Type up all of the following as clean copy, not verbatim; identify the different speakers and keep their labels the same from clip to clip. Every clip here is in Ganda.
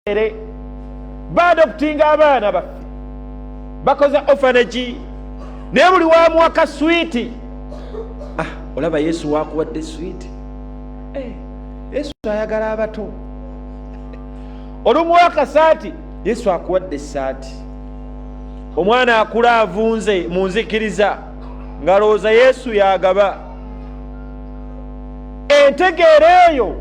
Speaker 1: baada okutinga abaana baffe bakoze orphanage naye buli wamuwa ka swiiti. Olaba Yesu wakuwadde swiiti. Yesu ayagala abato. Olumuwa akasaati, Yesu akuwadde essaati. Omwana akula avunze mu nzikiriza ngalowooza Yesu yagaba. Entegeera eyo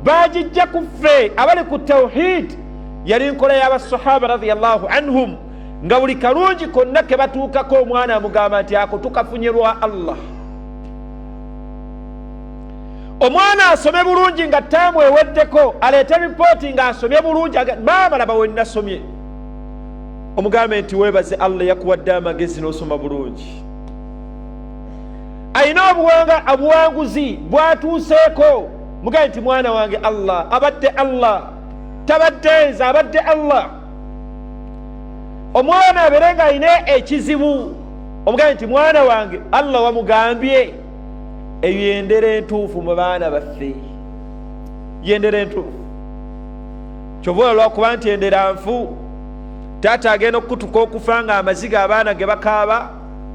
Speaker 1: bagijja ku ffe abali ku tawhid yali nkola y'abasahaba radiyallahu anhum, nga buli kalungi konna ke batuukako omwana amugamba nti ako tukafunyirwa Allah. Omwana asome bulungi nga ttaamu eweddeko aleete ripooti nga asomye bulungi, maama laba we nasomye. Omugambe nti weebaze Allah yakuwadde amagezi n'osoma bulungi. Ayina obuwanguzi bwatuuseeko, mugambe nti mwana wange Allah abadde Allah, tabadde nze abadde Allah. Omwana abeere nga ayina ekizibu, omugambe nti mwana wange Allah wamugambye. Eyo yendera entuufu mu baana baffe, yendera entuufu. Kyova olw'okuba nti endera nfu, taata agenda okukutuka okufa nga amaziga abaana ge bakaaba,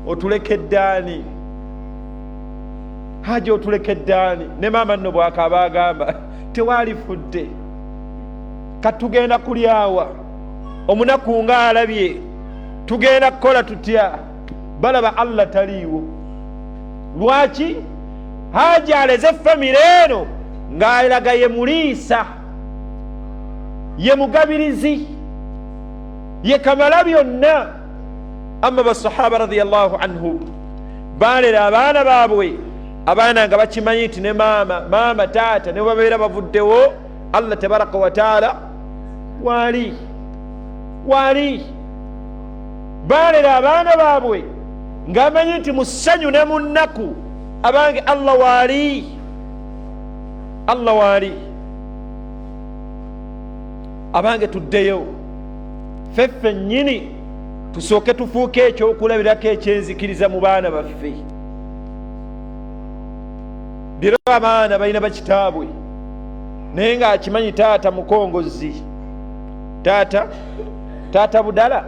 Speaker 1: otulekeddaani haja otulekeddaani. Ne maama nno bw'akaaba agamba tewalifudde, katugenda kulyawa, omunaku nga alabye, tugenda kukola tutya? Balaba Allah taliiwo. Lwaki? Haja aleze famire eno ng'alaga ye muliisa, ye mugabirizi, ye kamala byonna. Amma basahaba radiyallahu anhum baalera abaana baabwe, abaana nga bakimanyi nti ne maama taata ne babeera bavuddewo, Allah tabaraka wa taala waali. Baalera abaana baabwe ng'amanyi nti mu ssanyu ne mu nnaku abange Allah waali. Abange tuddeyo ffeffe nnyini tusooke tufuuke ekyokulabirako ekyenzikiriza mu baana baffe. Biro abaana balina bakitaabwe naye ng'akimanyi taata mukongozi, taata budala.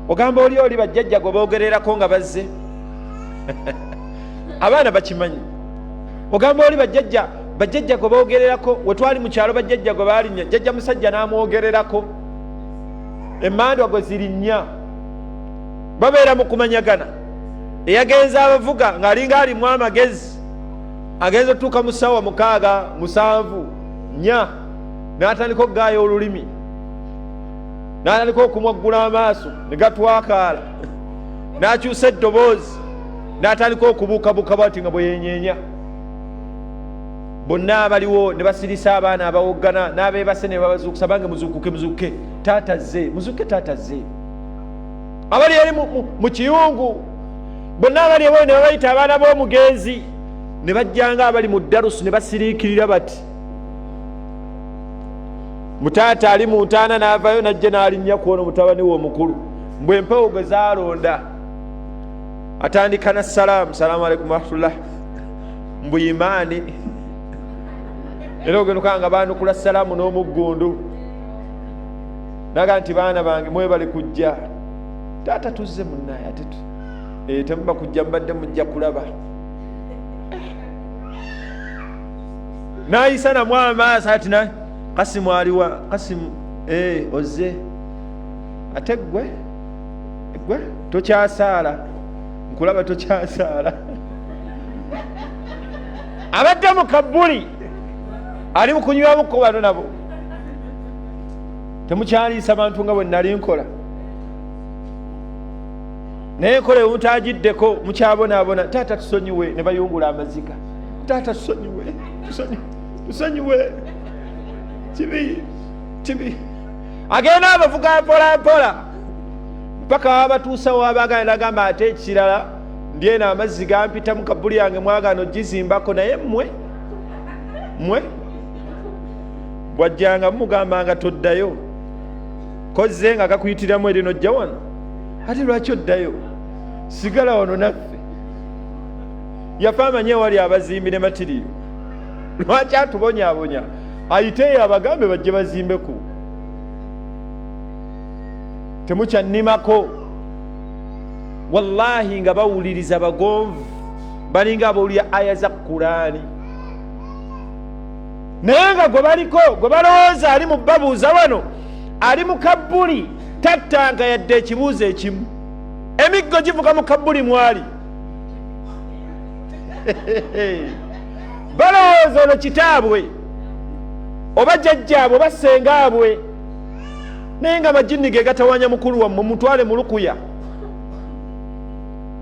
Speaker 1: Ogamba oli bajjajja gwe boogererako nga bazze. Abaana bakimanyi. Ogamba oli bajjajja gwe boogererako, we twali mu kyalo bajjajja gwe baalinnya, jjajja musajja n'amwogererako, emmandwa gwe zirinnya. Babeera mu kumanyagana. Eyagenza abavuga ng'alinga alimu amagezi, agenza otuuka mu ssaawa 6, 7, 4 n'atandika okugaaya olulimi, n'atandika okumwaggula amaaso ne gatwakaala, n'akyusa eddoboozi, n'atandika okubuukabuuka bw'ati nga bwe yenyeenya. Bonna abaliwo ne basirisa abaana abawoggana n'abeebase ne babazuukusa, bange muzuukuke, taata zze, muzuuke taata zze. Abali eri mu kiyungu, bonna abali ewo ne babayita abaana b'omugenzi, ne bajjanga abali mu darusu ne basiriikirira bati. Mutaata ali mu ntaana n'avayo n'ajja n'alinnya kw'ono mutabani we omukulu, mbwe empewo gwe zaalonda. Atandika na salaamu alaikum warahmatullah, mbuyimaani. Era ogenuka nga baanukula salaamu n'omuggundu, naga nti baana bange mwebale kujja. Taata tuzze munnaye ate temuba kujja, mbadde mujja kulaba. N'ayisa namw amaaso ati naye Kasimu aliwa? Kasimu ozze. Ate gwe tokyasaala, nkulaba tokyasaala. Abadde mu Kabuli ali mu kunywamuko bano nabo. Temukyaliisa bantu nga bwe nali nkola. Naye enkola omutaagiddeko mukyabonaabona. Taata tusonyiwe, ne bayungula amaziga. Taata tusonyiwe. Kibi. Agenda abavuga mpola mpaka wabatuusawo abagana nagamba ate ekirala ndyeno amazzi gampita mu Kabuli yange mwagano gizimbako, naye mmwe bwajjanga mumugambanga toddayo, kozze nga kakuyitiramu eri nojja wano. Ate lwaki oddayo? Sigala wano naffe. Yafa amanye wali abazimbi ne matiriyo. Lwaki atubonyaabonya? Ayiteyo abagambe bajje bazimbeku. temukyannimako. Wallahi nga bawuliriza bagonvu balinga abawulira aya za Qur'ani, naye nga gwe baliko gwe balowooza ali mu babuuza wano ali mu kabbuli tattanga yadde ekibuuzo ekimu, emiggo givuga mu kabbuli mwali. Balowooza ono kitaabwe oba jjajjaabwe oba ssengaabwe, naye nga amajinni ge gatawanya mukulu wammwe mutwale mu lukuya.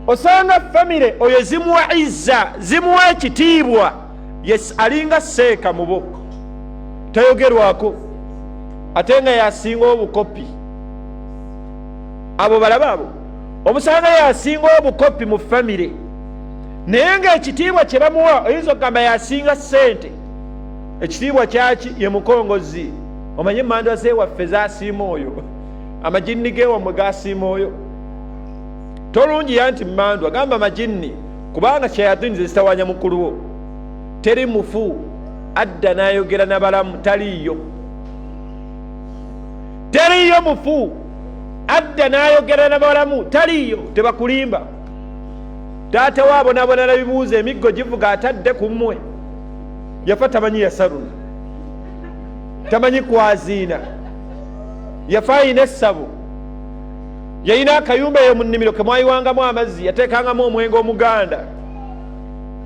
Speaker 1: Osanga famire oyo zimuwa izza, zimuwa ekitiibwa, yes alinga seeka mubo tayogerwako, ate nga yasinga obukopi. Abo balaba abo omusanga yasinga obukopi mu famire, naye nga ekitiibwa kye bamuwa oyinza okugamba yasinga ssente. Ekitiibwa kyaki? Ye mukongozi. Omanye mandwa zewaffe zasiima oyo, amajinni gewammwe gasiima oyo. Tolungi yanti mandwa gamba amajinni, kubanga shayatini zitawanya mukulu wo. Teri mufu adda n'ayogera n'abalamu, taliyo. Teriyo mufu adda n'ayogera n'abalamu, taliyo. Tebakulimba. Taata waabo n'abona bibuuzo emiggo givuga atadde ku mmwe. Yafa tamanyi yasaruna, tamanyi kwaziina, yafa ayina essabo, yayina akayumba eyo mu nnimiro ke mwayiwangamu amazzi, yateekangamu omwenge omuganda.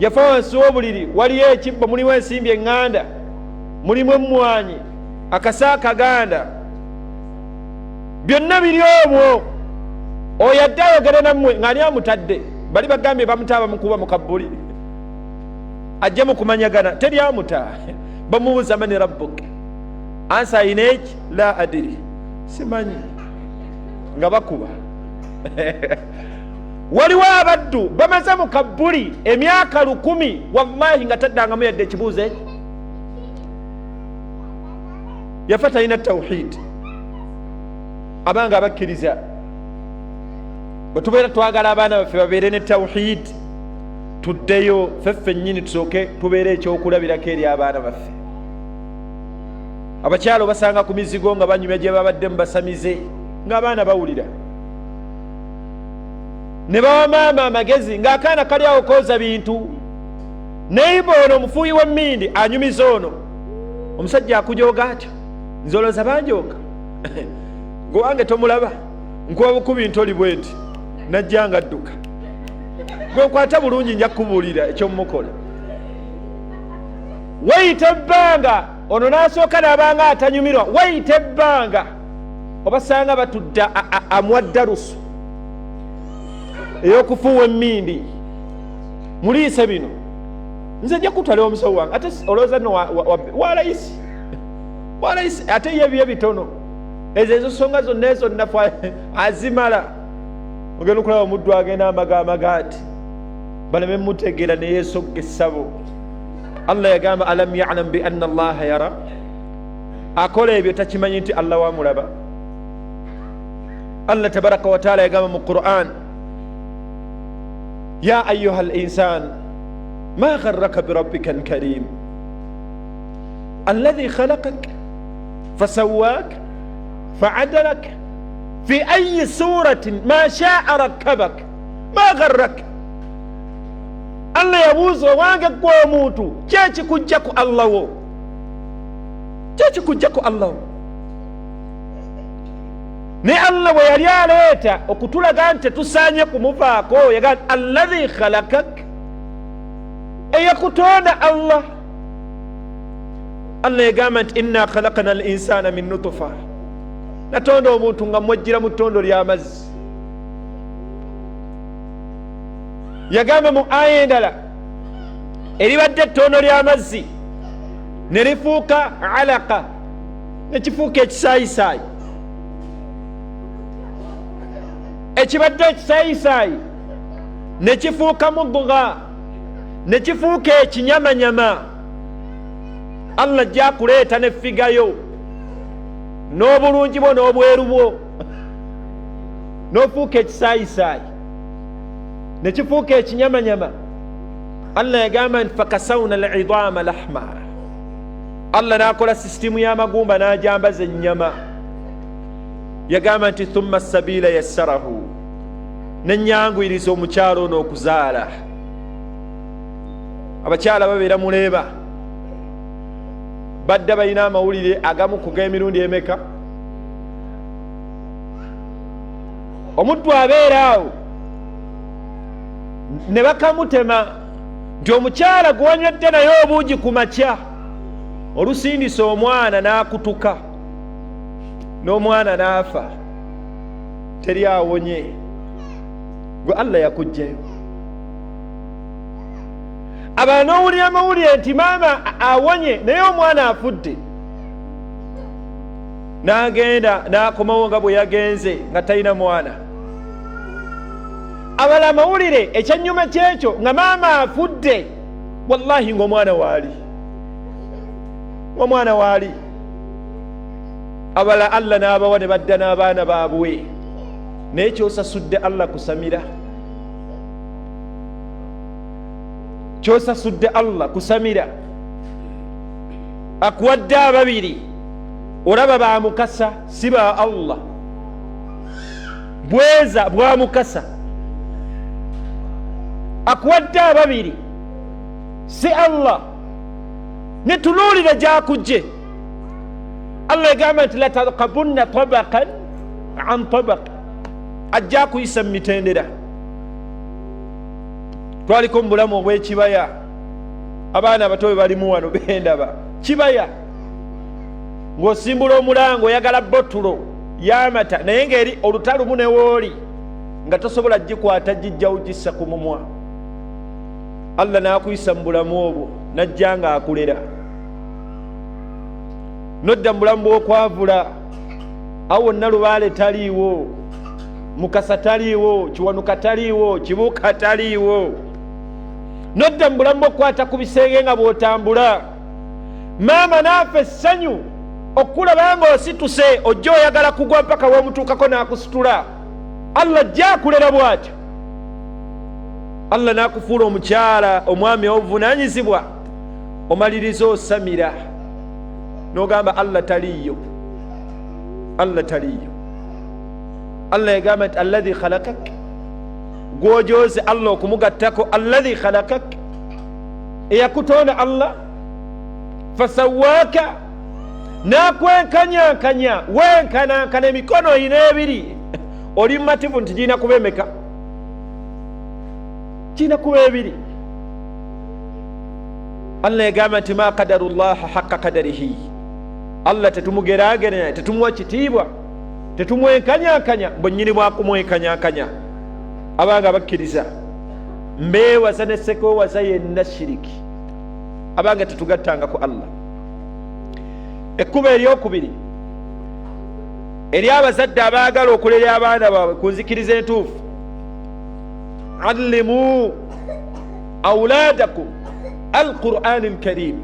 Speaker 1: Yafa wansi w'obuliri waliyo ekibbo, mulimu ensimbi eŋŋanda, mulimu emmwanyi, akasa akaganda, byonna biri omwo. Oyo adde ayogere nammwe ng'ani amutadde, bali bagambye bamutaaba mukuba mu kabbuli, ajja mu kumanyagana, teri amuta. Bamubuuza mani rabbuka, ansa ayina eki, la adiri, simanyi, nga bakuba. Waliwo abaddu bamaze mu kabbuli emyaka 1000, wallahi nga taddangamu yadde ekibuuzo eki. Yafa talina tawhid. Abanga abakkiriza bwe tubeera twagala abaana baffe babeere ne tawhid, tuddeyo ffeffe nnyini tusooke tubeere ekyokulabirako eri abaana baffe. Abakyalo basanga ku mizigo nga banyumya gye babadde mubasamize, ng'abaana bawulira. Ne bawa maama amagezi ng'akaana kali awo kooza bintu, neiba ono omufuuyi w'emmindi anyumiza ono. Omusajja akujooga atyo, nze olowooza banjooga? Gwe wange tomulaba, nkuwa bukubi ntoli bwe nti, najja nga adduka. Gwe nkwata bulungi nja kubuulira ekyomumukola. Weyita ebbanga, ono n'asooka n'abanga atanyumirwa, weyita ebbanga obasanga batudde amwaddarusu ey'okufuuwa emmindi. Muliise bino, nze nja kutwala omusawo wange, ate olowooza nno walayisi, walayisi ate ye bye bitono. Ezo ensonga zonna ezo nnafu azimala. Ogenda okulaba omuddu agenda amagamaga ati baleme mutegeera ne yeesogga essabo. Allah yagamba alam ya'lam bi anna Allah yara, akola ebyo takimanyi nti Allah wamulaba. Allah tabaraka wa taala yagamba mu Qur'an, ya ayyuha al-insan ma gharraka bi rabbika al-karim alladhi khalaqak fasawwak fa'adalak fi ayyi suratin ma sha'a rakkabak ma gharrak. Allah yabuuza owange gwe omuntu, kyekikujja ku Allah wo, kyekikujja ku Allah wo. Ne Allah bwe yali aleeta okutulaga nti tusaanye kumuvaako, yagamba alladhi khalaqak, eyakutonda Allah. Allah yagamba nti inna khalaqna al-insana min nutfa, natonda omuntu nga mwejjira mu ttondo ly'amazzi. Yagamba mu aya endala eribadde ettondo ly'amazzi ne lifuuka alaqa, ne kifuuka ekisaayisaayi. Ekibadde ekisaayisaayi ne kifuuka mudgha, ne kifuuka ekinyamanyama. Allah ajja kuleeta ne figayo n'obulungi bwo n'obweru bwo, n'ofuuka ekisaayisaayi ne kifuuka ekinyamanyama. Allah yagamba nti fakasawna al-idama lahma, Allah n'akola sisitimu y'amagumba n'ajambaza ennyama. yagamba nti thumma sabila yassarahu, nenyanguyiriza omukyalo ono okuzaala. Abakyala babeera muleeba, badda balina amawulire agamu ku g'emirundi emeka. Omuddu abeera awo ne bakamutema nti omukyala gwanywedde naye obuugi ku makya olusindisa omwana n'akutuka n'omwana n'afa, teri awonye, gwe Allah yakugjayo. Aba n'owulira amawulire nti maama awonye naye omwana afudde, n'agenda n'akomawo nga bwe yagenze nga talina mwana. Abala amawulire ekyennyuma kyekyo nga maama afudde, wallahi ng'omwana waali. Abala Allah n'abawa ne badda n'abaana baabwe, naye kyosasudde Allah kusamira. Kyosasudde Allah kusamira. Akuwadde ababiri, olaba ba mukasa si ba Allah, bweza bwa mukasa. Akuwadde ababiri si Allah, ne tunuulira gyakujje. Allah yagamba nti latarkabunna tabaqan an tabaq, ajja kuyisa mu mitendera. Twaliko mu bulamu obw'ekibaya, abaana abato be balimu wano bendaba kibaya, ng'osimbula omulango oyagala botulo y'amata naye ng'eri olutalumu ne wooli nga tosobola gikwata gijjawo gissa ku mumwa. Allah n'akuyisa mu bulamu obwo n'ajja ng'akulera. Nodda mu bulamu bw'okwavula, awo wonna Lubaale taliiwo, Mukasa taliiwo, Kiwanuka taliiwo, Kibuuka taliiwo. Nodda mu bulamu bw'okukwata ku bisenge nga bw'otambula. Maama naafe essanyu okulaba ng'osituse ojja oyagala kugwa mpaka w'omutuukako n'akusitula. Allah ajja akulera bw'atyo. Allah n'akufuula omukyala omwami obuvunaanyizibwa, omaliriza osamira n'ogamba Allah taliiyo. Allah yagamba nti alladhi khalakak, gw'ojooze Allah okumugattako alladhi khalakak, eyakutonda Allah, fasawaaka, n'akwenkanyankanya wenkanankana emikono oyina ebiri. Oli mumativu nti girina kuba emeka? Kirina kuba ebiri. Allah yagamba nti ma qadarullaha haqqa qadarihi, Allah tetumugeraageranya, tetumuwa kitiibwa, tetumwenkanyankanya bwennyini bwakumwenkanyankanya. Abanga bakkiriza mbeewaza ne sekoowaza yenna shiriki, abanga tetugattanga ku Allah. Ekkubo eryokubiri eri abazadde abaagala okulera abaana baabwe ku nzikiriza entuufu, allimu awlaadakum alqur'ani alkarim,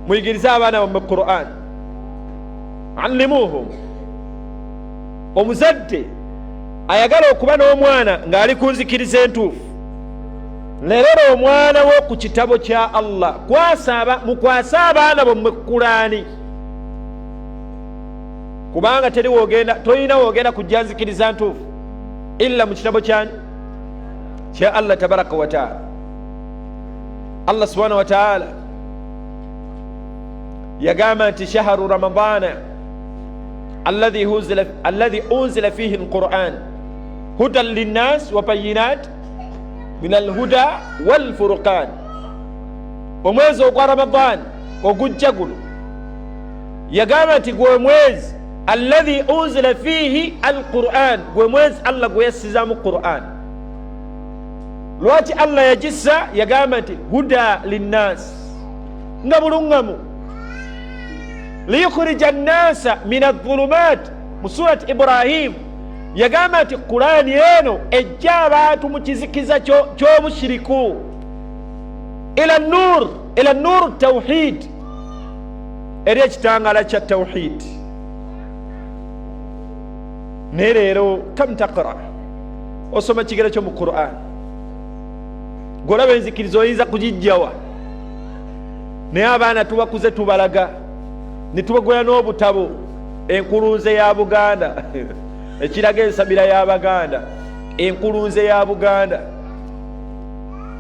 Speaker 1: muyigirize abaana bammwe Qur'an. Allimuhum, omuzadde ayagala okuba n'omwana ng'ali ku nzikiriza entuufu, lerera omwana wo ku kitabo kya Allah, mukwase abaana bammwe Qur'ani, kubanga tolina wogenda kujja nzikiriza ntuufu illa mu kitabo kya Allah tabaraka wa taala. Allah subhanahu wa taala yagamba nti shahru ramadana alladhi unzila fihi alquran hudan linnas wa bayinat min alhuda walfurqan, omwezi ogwa Ramadan ogujja guno yagamba nti gwe mwezi alladhi unzila fihi alquran, gwe mwezi Allah gwe yassizaamu Qur'an. Lwaki Allah yagissa? Yagamba nti huda linnas, nga bulungamu, liyukhrija nnasa min adh-dhulumat. Mu surati Ibrahim yagamba nti Qur'ani eno ejja abantu mu kizikiza ky'obushiriku ila nur tawhid, eri ekitangala kya tawhid. Naye leero kam taqra, osoma kigero kyo mu Qur'an, golaba enzikiriza oyinza kugijjawa, naye abaana tubakuze tubalaga ne tubagoya n'obutabo enkulunze ya Buganda ekiraga ensabira y'Abaganda, enkulunze ya Buganda,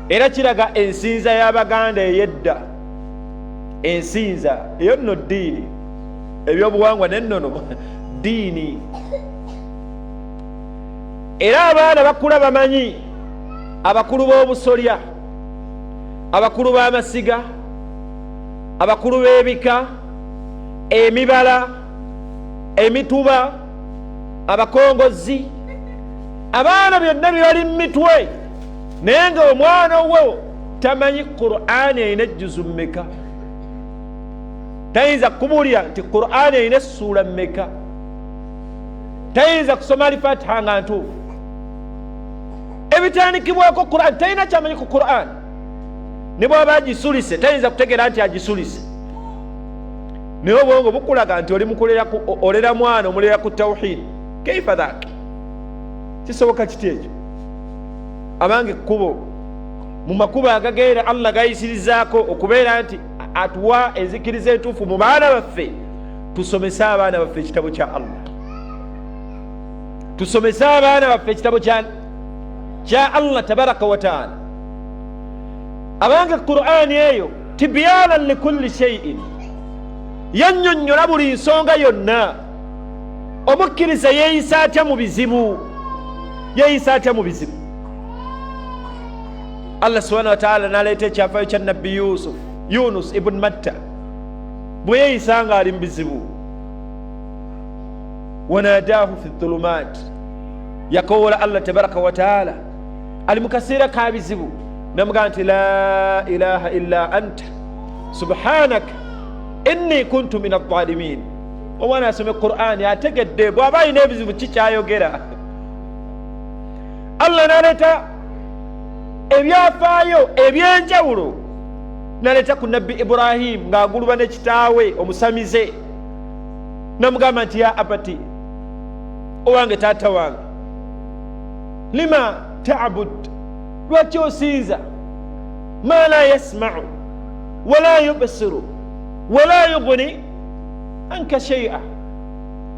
Speaker 1: era kiraga ensinza y'Abaganda ey'edda, ensinza eyo nno ddiini, ebyobuwangwa n'ennono ddiini. Era abaana bakula bamanyi abakulu b'obusolya, abakulu b'amasiga, abakulu b'ebika, emibala, emituba, abakongozi, abaana byonna bibali mu mitwe, naye nga omwana wo tamanyi Qur'ani erina ejjuzu mmeka, tayinza kubuulira nti Qur'ani erina essuula mmeka, tayinza kusoma Al-Fatiha nga ntuufu, ebitandikibwako Qur'ani talina kyamanyi ku Qur'ani, ne bw'aba agisulise tayinza kutegeera nti agisulise. Naye obwongo bukulaga nti oli olera mwana omulera ku tawhid, kaifa dhak, kisoboka kiti ekyo? Abange ekkubo mu makubo agagenda Allah gayisirizaako okubeera nti atuwa enzikiriza entuufu mu baana baffe, tusomese abaana baffe ekitabo kya Allah, tusomese abaana baffe ekitabo kya Allah tabaraka wa taala. Abange Qur'ani eyo tibyanan likulli shay'in, yannyonnyola buli nsonga yonna. Omukkiriza yeeyisa atya mu bizibu, yeeyisa atya mu bizibu? Allah subhanahu wa ta'ala n'aleeta ekyafaayo kya nabbi Yunus ibn Matta, bwe yeeyisa nga ali mu bizibu. Wanadaahu fi dhulumat, yakowoola Allah tabaraka wa ta'ala ali mu kaseera ka bizibu, namugamba nti la ilaha illa anta subhanaka inni kuntu min adh-dhalimin. Omwana asome Qur'ani ategedde bw'aba alina ebizibu kikyayogera. Allah n'aleeta ebyafaayo ebyenjawulo, n'aleeta ku nabbi Ibrahim ng'aguluba ne kitaawe omusamize, namugamba nti ya abati, owange taata wange, lima ta'bud, lwaki osinza ma la yasma'u wala yubsiru wala yughni anka shay'a,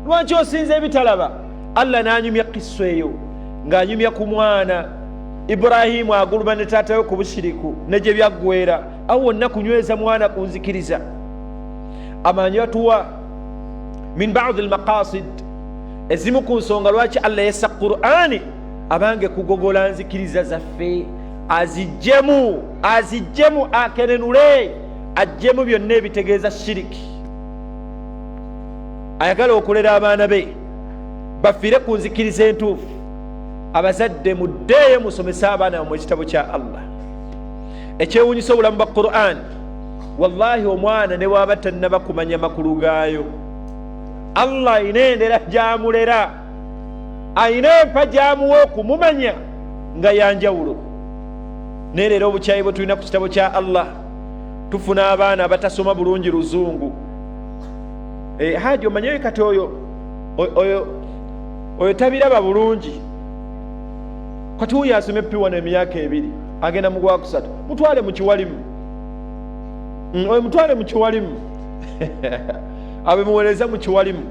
Speaker 1: lwaki osinza ebitalaba? Allah n'anyumya kisso eyo ng'anyumya ku mwana Ibrahimu aguluba ne taata we ku bushiriku ne gye byaggweera, awo wonna kunyweza mwana kunzikiriza. Amanyi batuwa min ba'd al-maqasid, ezimu ku nsonga lwaki Allah yessa Qur'ani abange kugogola nzikiriza zaffe, azijjemu akenenule, ajjemu byonna ebitegeeza shiriki. Ayagala okulera abaana be bafiire ku nzikiriza entuufu. Abazadde muddeeyo musomese abaana mu ekitabo kya Allah. Ekyewuunyisa obulamu bwa Qur'an, wallahi omwana ne bw'aba tannaba kumanya makulu gaayo, Allah ayina endera gy'amulera, ayina empa gy'amuwa okumumanya nga yanjawulo. Naye leero obukyayi bwe tulina ku kitabo kya Allah, tufuna abaana abatasoma bulungi Luzungu. Haji omanyeyo kati oyo tabiraba bulungi, kati wuyo asome P1 emyaka 2 agenda mu gwakusatu, mutwale mu kiwalimu, oyo mutwale mu kiwalimu abe muweereza mu kiwalimu,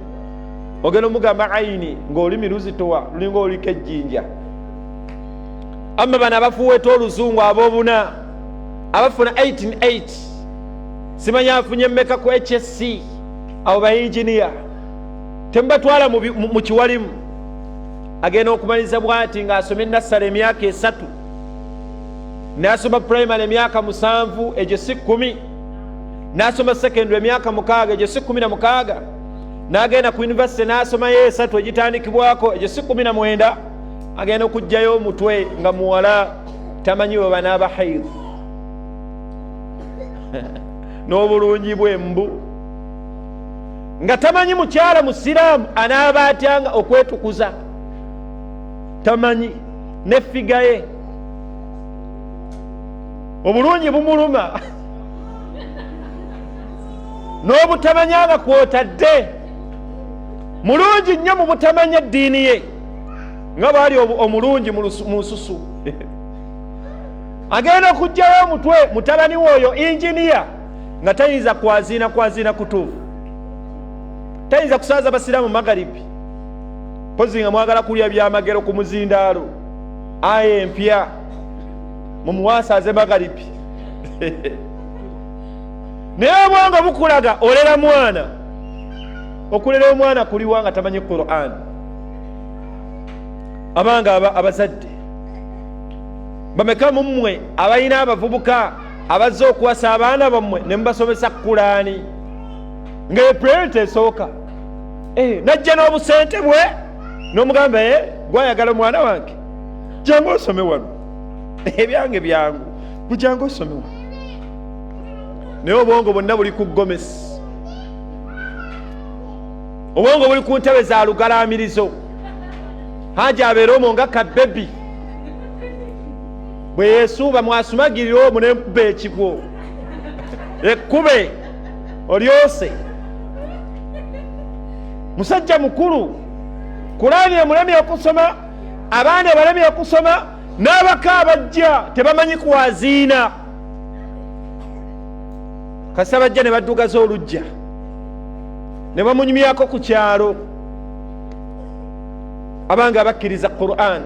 Speaker 1: ogenda omugamba ayini ng'olimi luzitowa lulinga oliko ejjinja. Amma bano abafuweeta Oluzungu ab'obuna abafuna 8 simanyi afunye mmeka ku HSC, abo ba engineer, temubatwala mu kiwalimu. Agenda okumaliza bw'ati ng'asoma nassale emyaka 3, n'asoma primary emyaka 7, egyo si 10, n'asoma secondary emyaka 6, egyo si 16, n'agenda ku university n'asomayo 3 egitandikibwako, egyo si 19, agenda okugjayo omutwe nga muwala tamanyi bwe banaaba haid n'obulungi bw'embu, nga tamanyi mukyala musiraamu anaaba atyanga okwetukuza, tamanyi n'effiga ye obulungi bumuluma n'obutamanyanga kwotadde, mulungi nnyo mu butamanya eddiini ye nga bwali omulungi mu nsusu. Agenda okugjayo omutwe mutabani w'oyo injiniya nga tayinza kwazina kutuufu, tayinza kusaaza abasiraamu magaribi pozi nga mwagala kulya byamagero ku muzindaalo aya empya mumuwasaaze magaribi naye obwongo bukulaga olera mwana. Okulera omwana kuliwa nga tamanyi Qur'an. Abanga abazadde bameka mummwe abalina abavubuka abazze okuwasa abaana bammwe ne mubasomesa Qur'ani nga epulenti esooka najja n'obusente bwe n'omugamba gwayagala omwana wange jangu osome wano ebyange byangu gujangu osome wano. Naye obwongo bwonna buli ku gomesi, obwongo buli ku ntebe za lugalamirizo. Haja abeera omwo nga kabebi bwe yeesuuba mwasumagirira omwo n'enkuba ekigwo ekkube olyose. Musajja mukulu Qur'ani emulemye okusoma, abaana balemye okusoma, n'abaka abajja tebamanyi kuwaziina. Kasi abajja ne baddugaza olujja ne bamunyumyako ku kyalo. Abanga abakkiriza Qur'an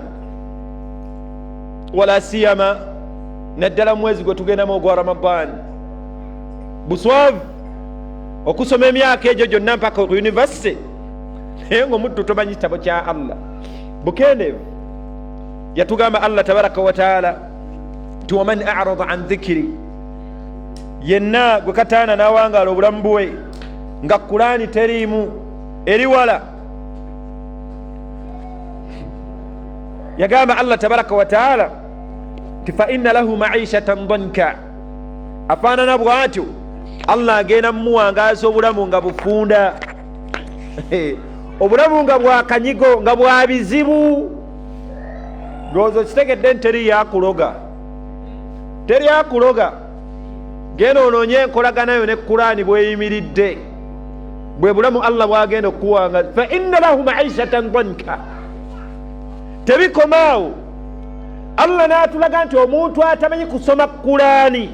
Speaker 1: wala siyama naddala mwezi gwe tugendamu ogwa Ramadan, buswavu okusoma emyaka egyo gyonna mpaka ku university, naye ng'omuddu tomanyi kitabo kya Allah. Bukendeevu yatugamba Allah tabaraka wa taala nti waman a'rada an dhikri, yenna gwe kataana n'awangaala obulamu bwe nga Qur'ani teriimu eri wala. Yagamba Allah tabaraka wa taala nti fa inna lahu ma'ishatan danka, afaanana bw'atyo Allah agenda mumuwangaaza obulamu nga bufunda obulamu nga bwakanyigo nga bwa bizibu. Ndowooza kitegedde nti teri yakuloga, teri yakuloga. Genda onoonye enkolaganayo ne Qur'ani bweyimiridde, bwe bulamu Allah bwagenda okuwangaaza. Fa inna lahu ma'ishatan danka. Tebikomaawo, Allah n'atulaga nti omuntu atamanyi kusoma Qur'ani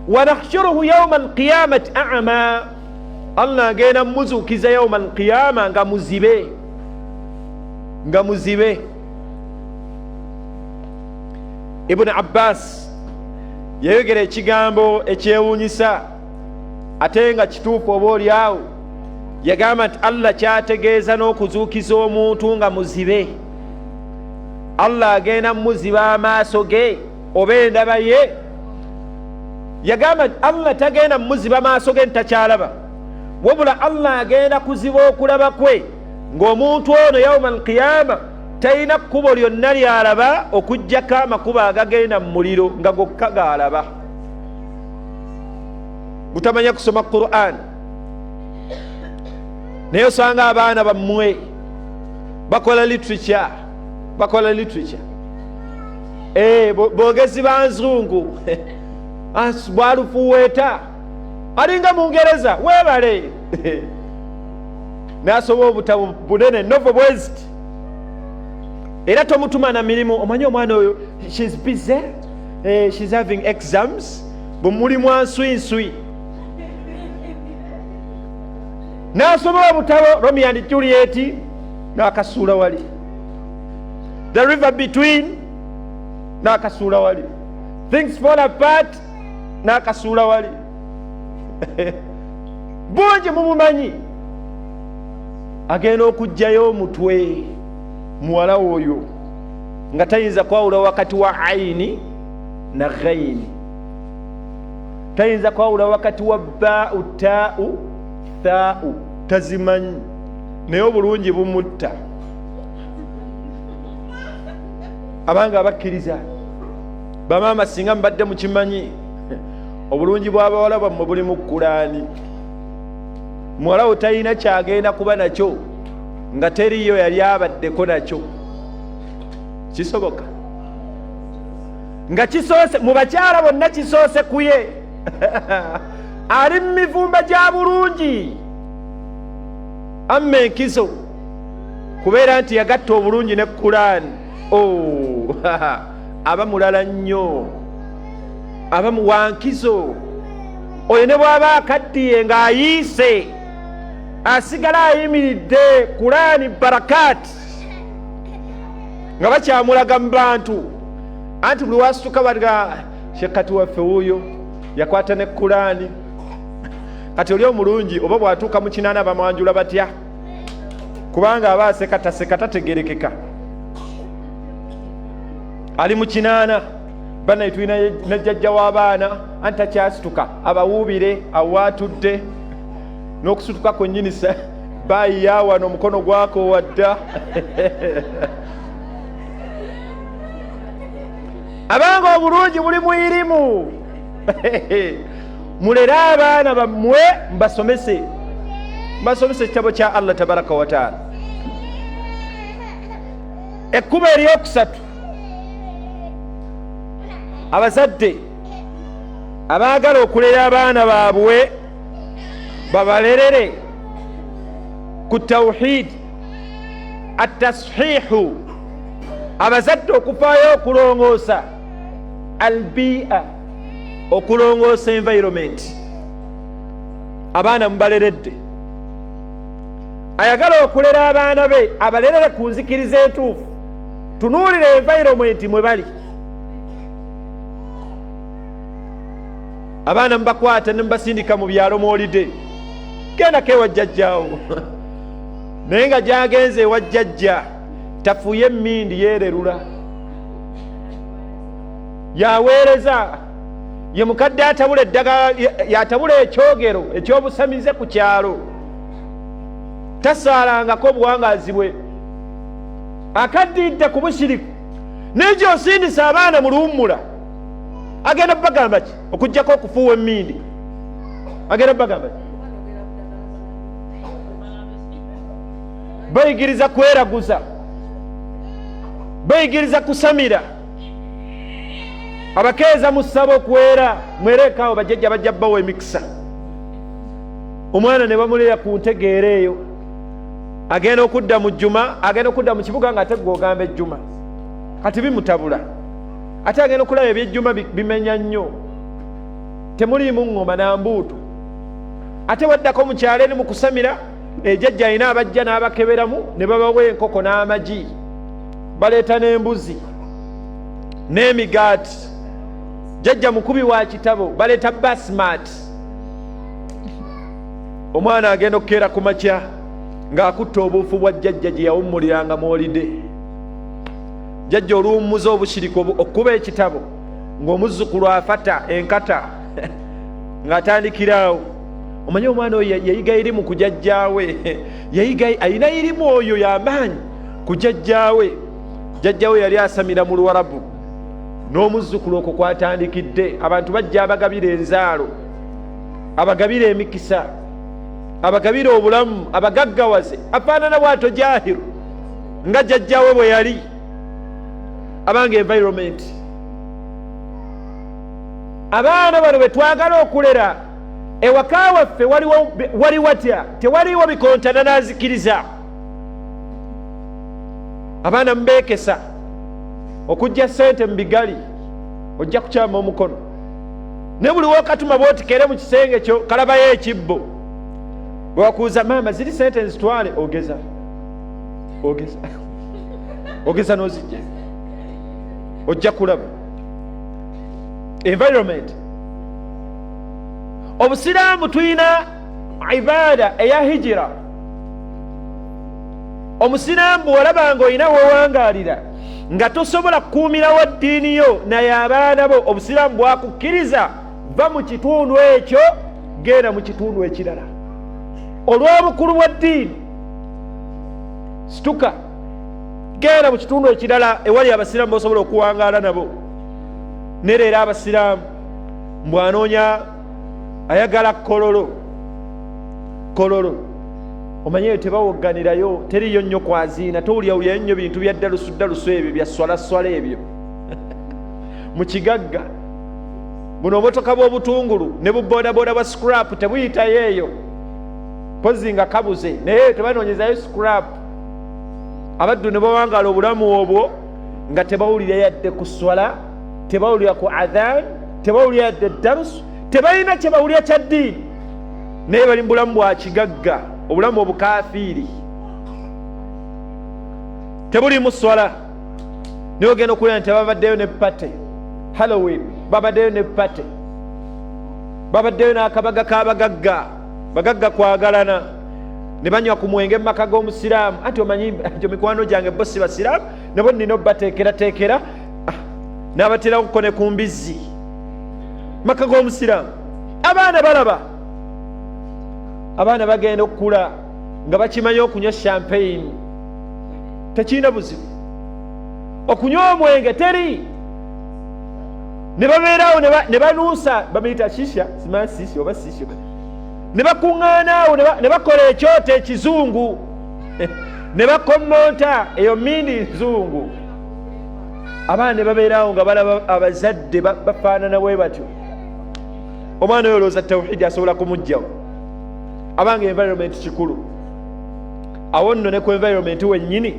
Speaker 1: wa nahshuruhu yawma alqiyamati a'ma, Allah agenda mumuzuukiza yawma alqiyama nga muzibe, nga muzibe. Ibn Abbas yayogera ekigambo ekyewuunyisa ate nga kituufu oba olyawo. Yagamba nti Allah kyategeeza n'okuzuukiza omuntu nga muzibe, Allah agenda mumuziba amaaso ge oba endaba ye. Yagamba nti Allah tagenda mumuziba maaso ge ntakyalaba, wabula Allah agenda kuziba okulaba kwe ng'omuntu ono yawma alqiyama talina kkubo lyonna lyalaba okuggyako amakubo agagenda mu muliro nga gokka gaalaba. Butamanya kusoma Qur'an, naye osanga abaana bammwe bakola literature, bakola literature. Boogezi banzungu bwalufuweeta alinga Mungereza weebale n'asoma obutabo bunene novel bweziti, era tomutuma na mirimu. Omanyi omwana oyo she's busy, she's having exams, bumulimu answinswi. N'asoma obutabo Romeo and Juliet n'akasuula wali, The River Between n'akasuula wali, Things Fall Apart n'akasuula wali. Bungi mumumanyi. Agenda okugjayo omutwe muwala oyo nga tayinza kwawula wakati wa aini na ghaini, tayinza kwawula wakati wa baa'u taa'u thaa'u, tazimanyi, naye obulungi bumutta. Abanga abakkiriza bamaama singa mbadde mukimanyi obulungi bw'abawala bammwe buli mu Qur'ani. Muwala wo talina kyagenda kuba nakyo nga teriyo yali abaddeko nakyo. Kisoboka nga kisoose mu bakyala bonna, kisoose kuye ali mu mivumba gya bulungi, amma enkizo kubeera nti yagatta obulungi ne Qur'ani. Aba mulala nnyo, aba muwankizo. Oyo ne bw'aba akaddiye ng'ayiise asigala ayimiridde Qur'ani barakati nga bakyamulaga mu bantu anti buli wasituka baliga shekati waffe wuuyo yakwata ne Qur'ani kati oli omulungi oba bwatuuka mu kinaana bamwanjula batya kubanga aba asekata tategerekeka ali mu kinaana bana tulina najjajja w'abaana anti takyasituka abawuubire awaatudde n'okusituka kwennyini bayiya wano omukono gwako wadda abanga obulungi buli mwirimu mulere abaana bammwe mbasomese ekitabo kya Allah tabaraka wa taala. Ekkubo eryokusatu abazadde abaagala okulera abaana baabwe babalerere ku tawhid at-tashihu, abazadde okufaayo okulongoosa albi'a, okulongoosa environment. Abaana mubaleredde, ayagala okulera abaana be abalerere ku nzikiriza entuufu. Tunuulire environment mwe bali. Abaana mubakwata ne mubasindika mu byalo mwolide, genda ke wajjajjaawo naye nga gyagenze ewajjajja tafuye emmindi yeererula, yaweereza ye mukadde atabula eddagala, yatabula ekyogero ekyobusamize ku kyalo, tasaalangako obuwangaazi bwe, akaddidde ku bushiriku. N'egyo osindisa abaana mu luwummula, agenda bagamba ki okujjako okufuuwa emmindi? Agenda bagamba ki? Bayigiriza kweraguza, bayigiriza kusamira, abakeeza mu ssabo okwera. Mwerekawo bajjajja bajja bbawo emikisa. Omwana ne bamulera ku ntegeera eyo, agenda okudda mu jjuma, agenda okudda mu kibuga nga ate gw'ogamba ejjuma kati bimutabula, ate agenda okulaba ebyejjuma bimenya nnyo, temuliimu ngoma na mbuutu. Ate waddako mu kyalo eri mu kusamira, ejjajja alina abajja n'abakeberamu ne babawa enkoko n'amagi, baleeta n'embuzi n'emigaati. Jjajja mukubi wa kitabo, baleeta basmati. Omwana agenda okukeera ku makya ng'akutta obuufu bwa jjajja gye yawummuliranga mwolide. Jjajja oluwummuza obushiriku okuba ekitabo ng'omuzzukulu afata enkata ng'atandikiraawo. Omanyi omwana oyo yayiga irimu ku jjajjaawe, alina irimu oyo y'amaanyi ku jjajjaawe. Jjajjaawe yali asamira mu Luwarabu, n'omuzzukulu okwo kwatandikidde. Abantu bajja abagabira enzaalo, abagabira emikisa, abagabira obulamu, abagaggawaze. Afaanana bw'ato Jahiru nga jjajjaawe bwe yali. Abanga environment, abaana bano bwe twagala okulera, ewaka waffe wali watya? Tewaliwo bikontana n'azikiriza. Abaana mbeekesa okujja ssente mu bigali, ojja kukyama omukono. Ne buli wokatuma bootikere mu kisenge kyo kalabayo ekibbo. Bwe wakuuza maama ziri ssente nzitwale, ogeza n'ozijja, ojja kulaba environment. Obusiraamu tulina ibaada eya hijira. Omusiraamu bw'olaba ng'olina weewangaalira nga tosobola kukuumirawo ddiini yo naye abaana bo, obusiraamu bwakukkiriza va mu kitundu ekyo genda mu kitundu ekirala. Olw'obukulu bwa ddiini situka genda mu kitundu ekirala ewali abasiraamu bosobola okuwangaala nabo. Ne leero abasiraamu mbwanoonya ayagala kololo, omanyeyo tebawogganirayo, teriyo nnyo kwaziina, towulyawulya nnyo bintu bya ddalusu ebyo bya swala ebyo mu kigagga. Buno obumotoka bw'obutungulu ne buboodabooda bwa scrap tebuyitayo eyo, pozi nga kabuze, naye tebanoonyezayo scrap. Abaddu ne bawangaala obulamu obwo nga tebawulira yadde ku swala, tebawulira ku adhan, tebawulira yadde darusu, tebalina kye bawulira kya ddiini, naye bali mu bulamu bwa kigagga. obulamu obukafiiri tebulimu swala naye ogenda okulaba nti babaddeyo ne pate Halloween babaddeyo ne pate babaddeyo n'akabaga k'abagagga bagagga kwagalana ne banywa ku mwenge mu maka g'omusiraamu anti omanyi ekyo mikwano gyange bo si basiraamu nabo nina obbateekerateekera n'abaterakuko ne ku mbizzi maka g'omusiraamu abaana balaba abaana bagenda okukula nga bakimanyi okunywa champagne tekirina buzibu okunywa omwenge teri ne babeerawo ne banuusa bamuyita shisha simanyi sisha oba sisha ne bakuŋŋaanaawo ne bakola ekyoto ekizungu ne bakommonta eyo mindi nzungu abaana ne babeerawo nga balaba abazadde bafaanana bwe batyo omwana oyo olowooza tawhidi asobola kumugjawo abanga environment kikulu awo nno ne ku environment wennyini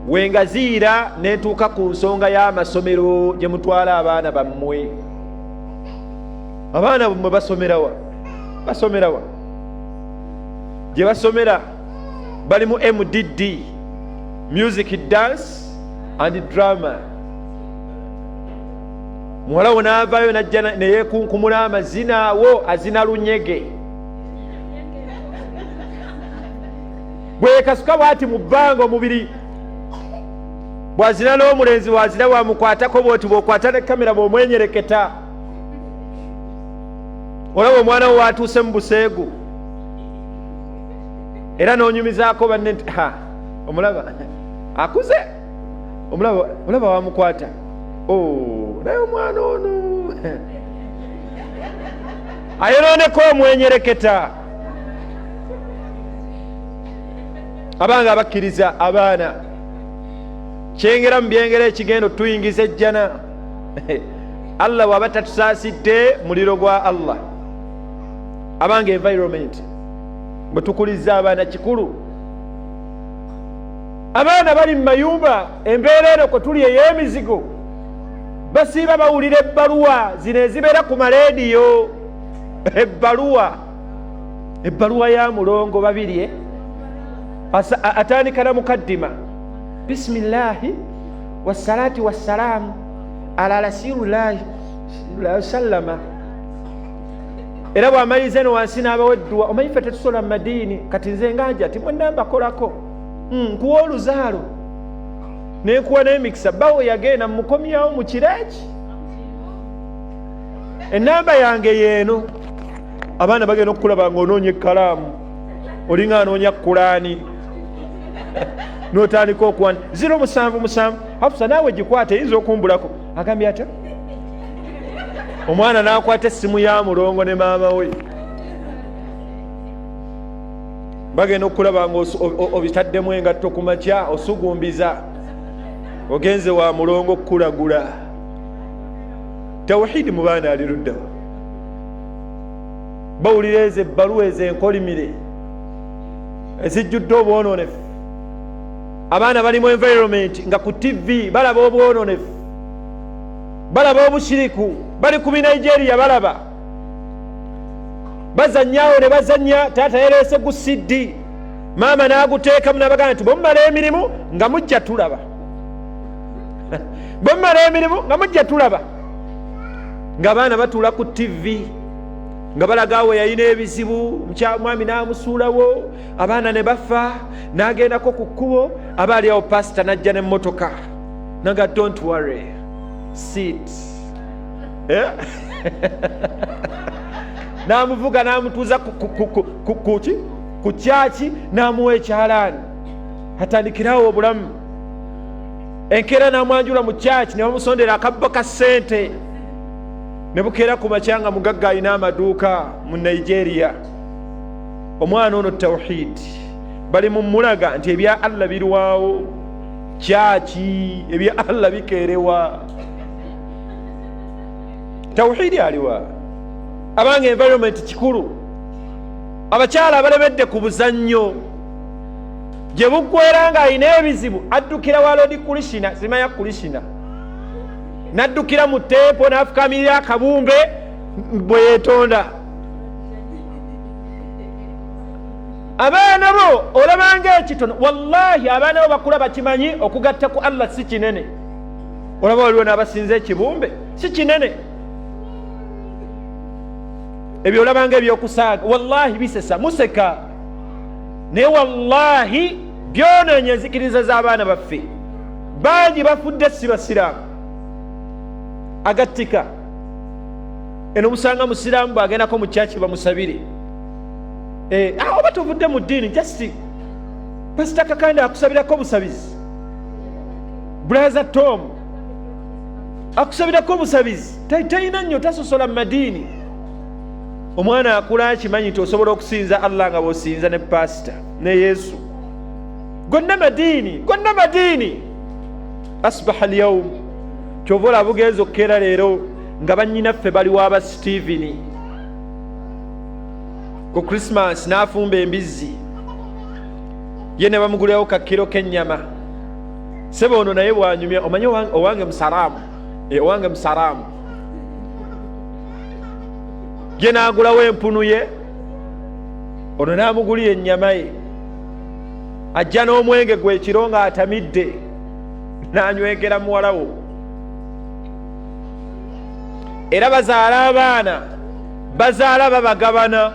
Speaker 1: wengaziira netuuka ku nsonga y'amasomero gye mutwala abaana bammwe abaana bammwe basomerawa gye basomera bali mu MDD music dance and drama muwala wo naavaayo najja neyekunkumula amazina awo azina lunyege bwekasuka bwati mu bbanga omubiri bwazina n'omulenzi wazina wamukwatako bwoti bwokwata ne kamera bwomwenyereketa olaba omwana wo watuuse mu buseegu era n'onyumizaako banne nti omulaba akuze omulaba wamukwata naye omwana ono ayonooneko omwenyereketa abanga abakkiriza abaana kyengera mu byengera ekigendo tuyingiza ejjana Allah waba tatusaasidde muliro gwa Allah abanga environment bwe tukuliza abaana kikulu abaana bali mu mayumba embeera eno kwe tuli ey'emizigo basiiba bawulira ebbaluwa zino ezibeera ku maleediyo ebbaluwa ya mulongo babiri atandika na mukaddima bisimillahi wassalati wassalamu ala rasulillahi sallama era bw'amaliriza eno wansi n'abawa edduwa omanyi ffe tetusola mu madiini kati nze nganja ti mwenna mbakolako nkuwa oluzaalo nenkuwa n'emikisa bawo yagenda mukomyawo mu kireki enamba yange yeeno abaana bagenda okukulaba nga onoonya ekkalaamu olinga anoonya kulaani n'otandika okuwani 077 Hafusa naawe gikwata eyinza okumbulako agambye ate omwana n'akwata essimu ya mulongo ne maama we bagenda okulaba nga obitaddemu engatto ku makya osugumbiza ogenze wa mulongo okukulagula tawhidi mu baana ali luddawa bawulira ezo ebbaluwa ezo enkolimire ezijjudde obwononefu abaana bali mu environment nga ku TV balaba obwononefu balaba obushiriku bali ku Nigeria balaba bazannyawo ne bazannya taata yaleese gu CD maama n'aguteekamu n'abagamba nti bwemumala emirimu nga mujja tulaba bwemumala emirimu nga mujja tulaba ng'abaana batuula ku TV nga balagaawo yalina ebizibu mwami n'amusuulawo abaana ne bafa n'agendako ku kkubo aba aliawo pasita n'ajja n'emmotoka naga don't worry sit n'amuvuga n'amutuuza ku kyaki n'amuwa ekyalaani atandikirawo obulamu enkeera n'amwanjula mu kyaki ne bamusondera akabbo ka ssente ne bukeera ku makya nga mugagga alina amaduuka mu Nigeria omwana ono tawhid bali mu mulaga nti ebya Allah birwawo kyaki ebya Allah bikeerewa tawhidi aliwa abanga environment kikulu abakyala abalemedde ku buzannyo gye buggwera nga alina ebizibu addukira walodi kulishina simanya kulishina naddukira mu tempo n'afukamirira akabumbe bwe yeetonda abaana bo olabanga ekitono. Wallahi abaana bo bakula bakimanyi okugatta ku Allah si kinene. Olaba waliwo n'abasinza ekibumbe si kinene. Ebyo olabanga ebyokusaaga wallahi bisesa museka, naye wallahi byonoonye enzikiriza z'abaana baffe. Bangi bafudde si basiraamu agattika. Eno musanga musiraamu bw'agendako mu kyaki bamusabire. Oba tovudde mu ddiini just pasita Kakande akusabirako busabizi, brother Tom akusabirako busabizi, talina nnyo tasosola mu madiini. Omwana akula akimanyi nti osobola okusinza Allah nga bw'osinza ne pasita ne Yesu. Gonna madiini. Asbaha al-yawm kyova olaba bugenza okukeera leero nga bannyinaffe baliwo aba Stephen ku Christmas n'afumba embizzi ye ne bamugulirawo kakiro k'ennyama. Sebo ono naye bwanyumya, omanyi owange musaraamu ye n'agulawo empunu ye, ono n'amugulira ennyama ye, ajja n'omwenge gw'ekiro ng'atamidde n'anywegera muwalawo. Era bazaala abaana bazaala babagabana.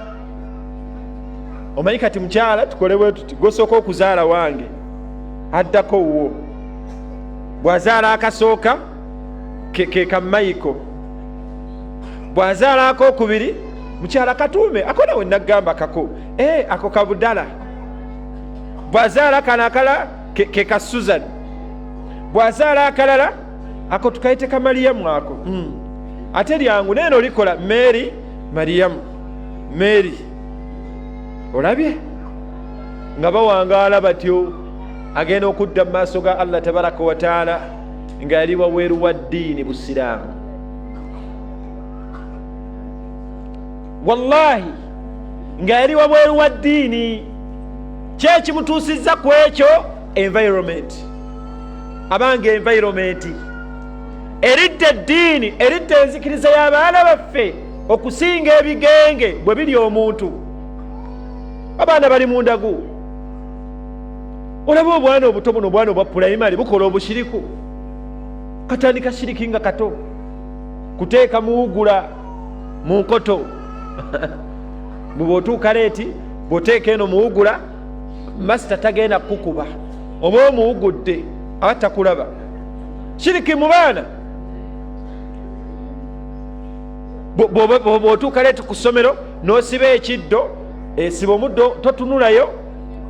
Speaker 1: Omanyi kati mukyala tukole bwe tuti, gosooka okuzaala wange addako wo, bw'azaala akasooka ke kamayiko, bw'azaala akokubiri mukyala katuume ako nawe nagamba kako ako kabudala, bw'azaala kano akala ke ka Susan, bw'azaala akalala ako tukayite ka Mariyamu ako. Ate lyangu neeno likola Mary Mariyamu Mary. Olabye nga bawangaala batyo, agenda okudda mu maaso ga Allah tabaraka wa taala nga yali waweeru wa ddiini busiraamu. Wallahi nga yali waweeru wa ddiini. Kyekimutuusizza ku ekyo environment. Abange environment eridde eddiini, eridde enzikiriza y'abaana baffe okusinga ebigenge bwe biri omuntu. Abaana bali mu ndagu. Olaba obwana obuto buno, obwana obwa pulayimali bukola obushiriku. Katandika shiriki nga kato, kuteeka muwugula mu nkoto bw'otuuka leeti bw'oteeka eno muwugula, masita tagenda kukuba oba omuwugudde atakulaba. Shiriki mu baana. Bw'otuuka leeti ku ssomero n'osiba ekiddo, siba omuddo totunulayo,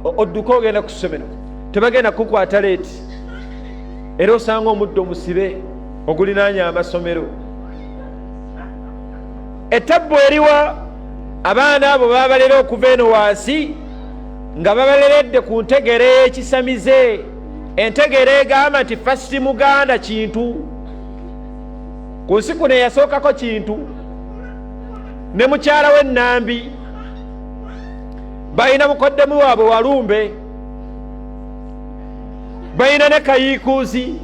Speaker 1: odduka ogenda ku ssomero, tebagenda kukwata leeti. Era osanga omuddo musibe ogulinaanya amasomero. Ettabbu eriwa abaana abo babalera okuva eno wansi nga babaleredde ku ntegere y'ekisamize. Entegere egamba nti fasiti muganda kintu, ku nsi kuno eyasookako kintu. Ne mukyala w'ennambi balina mukoddemu waabwe Walumbe, balina ne Kayiikuuzi,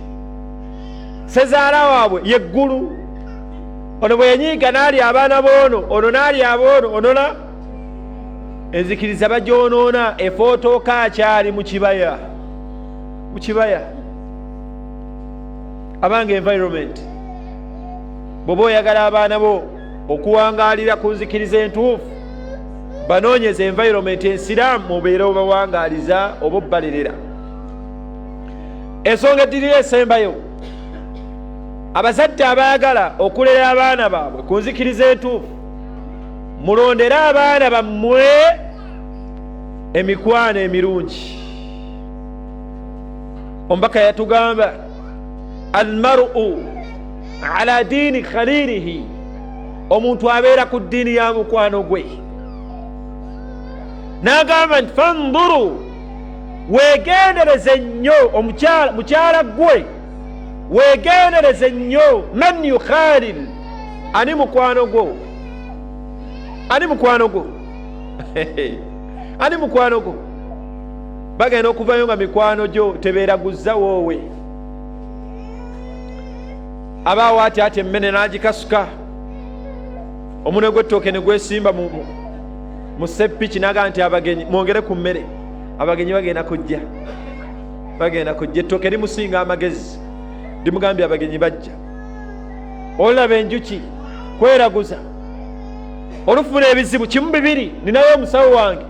Speaker 1: sezaala waabwe Yeggulu. Ono bwe yanyiiga n'ali abaana b'ono, ono n'ali ab'ono, onona enzikiriza bagyonoona. Efootoka akyali mu kibaya. Abange environment. Bw'oba oyagala abaana bo okuwangaalira ku nzikiriza entuufu, banoonyeza environment ensiraamu obeera obawangaaliza oba obbalerera. Ensonga eddirira esembayo, abazadde abaagala okulera abaana baabwe ku nzikiriza entuufu, mulondere abaana bammwe emikwano emirungi. Omubaka yatugamba almar'u ala diini khalilihi, omuntu abeera ku ddiini ya mukwano gwe. N'agamba nti fanduru, weegendereze nnyo mukyala gwe, weegendereze nnyo man yukhalil, ani mukwano gwo, ani mukwano gwo ani mukwano gwo. Bagenda okuvayo nga mikwano gyo tebeeraguzza woowe. Abaawo ati emmene n'agikasuka, omunwe gw'ettooke ne gwesimba museppiki naga nti abagenyi mwongere ku mmere. Abagenyi bagenda kujja, ettooke limusinga amagezi. Limugambye abagenyi bajja. Olaba enjuki kweraguza, olufuna ebizibu kimu bibiri, ninayo omusawo wange,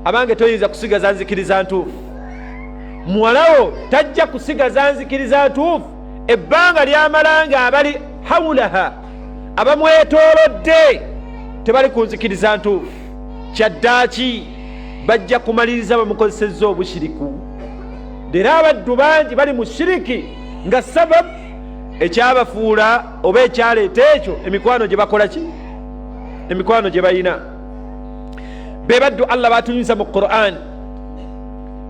Speaker 1: abange toyinza kusigaza nzikiriza ntuufu. Muwalawo tajja kusigaza nzikiriza ntuufu ebbanga lyamalanga abali hawulaha, abamwetoolodde tebali ku nzikiriza ntuufu. Kyaddaaki bajja kumaliriza bamukozesezza obushiriku. Era abaddu bangi bali mu shiriki nga sababu ekyabafuula oba ekyaleeta ekyo emikwano gye bakola ki, emikwano gye balina. Be baddu Allah batunyumiza mu Qur'an.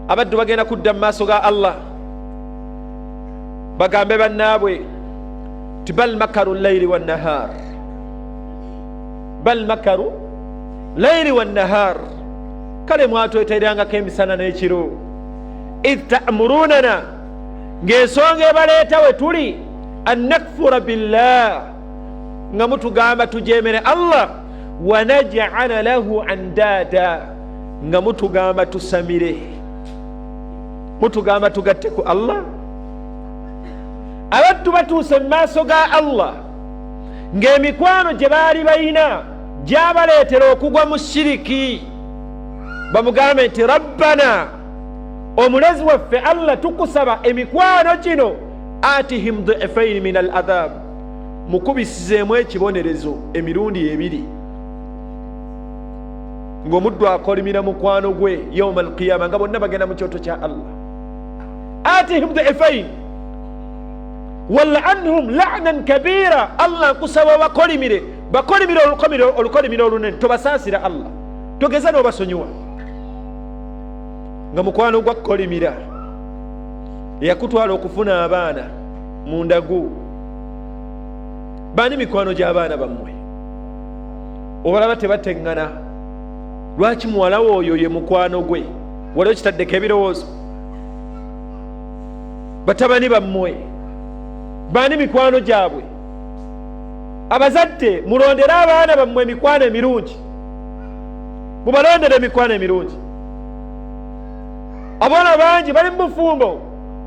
Speaker 1: Abaddu bagenda kudda mu maaso ga Allah bagambe bannaabwe ti bal makaru layli wannahar, bal makaru layli wannahar, kale mwatweterangako emisana n'ekiro. idh ta'murunana, ng'ensonga ebaleeta we tuli an nakfura billah, nga mutugamba tujeemere Allah, wa naj'ala lahu andada, nga mutugamba tusamire, mutugamba tugatte ku Allah. Abaddu batuuse mu maaso ga Allah ng'emikwano gye baali balina gyabaleetera okugwa mu shiriki, bamugambe nti rabbana, omulezi waffe Allah, tukusaba emikwano gino atihim dhifaini min al adhab, mukubisizeemu ekibonerezo emirundi ebiri, ng'omuddu akolimira mukwano gwe yawma alqiyama nga bonna bagenda mu kyoto kya Allah. atihim dhifaini wal'anhum la'nan kabira, Allah nkusaba bakolimire olukolimiro olunene, tobasaasira Allah, togeza n'obasonyiwa. Nga mukwano gwa kukolimira yakutwala okufuna abaana mu ndagu. Bani mikwano gy'abaana bammwe obalaba tebateŋŋana? Lwaki muwalawo oyo ye mukwano gwe waliwo kitaddeko ebirowoozo? Batabani bammwe bani mikwano gyabwe? Abazadde mulondere abaana bammwe emikwano emirungi, mubalondere emikwano emirungi. Abaana bangi bali mu bufumbo,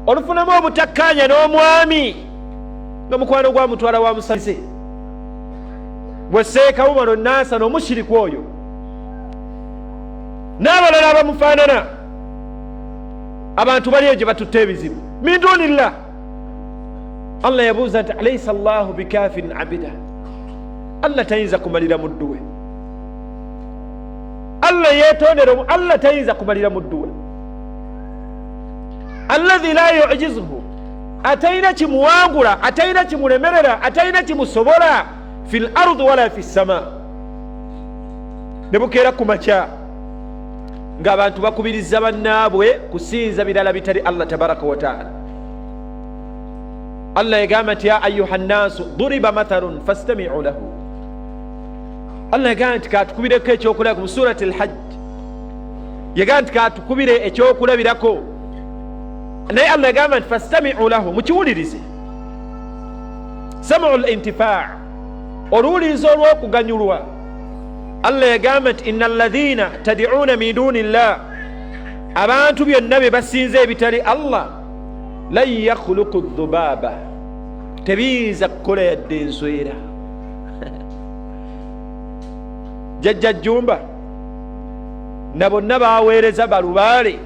Speaker 1: olufunamu obutakkaanya n'omwami nga mukwano gwa mutwala wa musamize, bweseekawo bano naasa n'omushiriku oyo n'abalala abamufaanana. Abantu bali eyo gye batutte ebizibu min dunillah. Allah yabuuza nti alaysa Allahu bikafin abida, Allah tayinza kumalira muddu we. Allah yeetondera, Allah tayinza kumalira muddu we. Alladhi la yu'jizuhu, atayina kimuwangula, atayina kimulemerera, atayina kimusobola fil ardi wala fis sama. Ne bukeera ku makya ng'abantu bakubiriza bannaabwe kusinza birala bitali Allah tabaraka wa ta'ala. Allah yagamba nti ya ayuha nnaasu duriba mathalun fastami'u lahu. Allah yagamba nti katukubireko ekyokulabirako mu surati al-Hajj, yagamba nti katukubire ekyokulabirako, naye Allah yagamba nti fastami'u lahu, mukiwulirize. Sam'u al-intifa', oluwuliriza olw'okuganyulwa. Allah yagamba nti inna alladhina tad'una min dunillah, abantu byonna bye basinza ebitali Allah, lan yakhluqu dhubaba, tebiyinza kukola yadde enswera. Jajja Jjumba na bonna baweereza balubaale,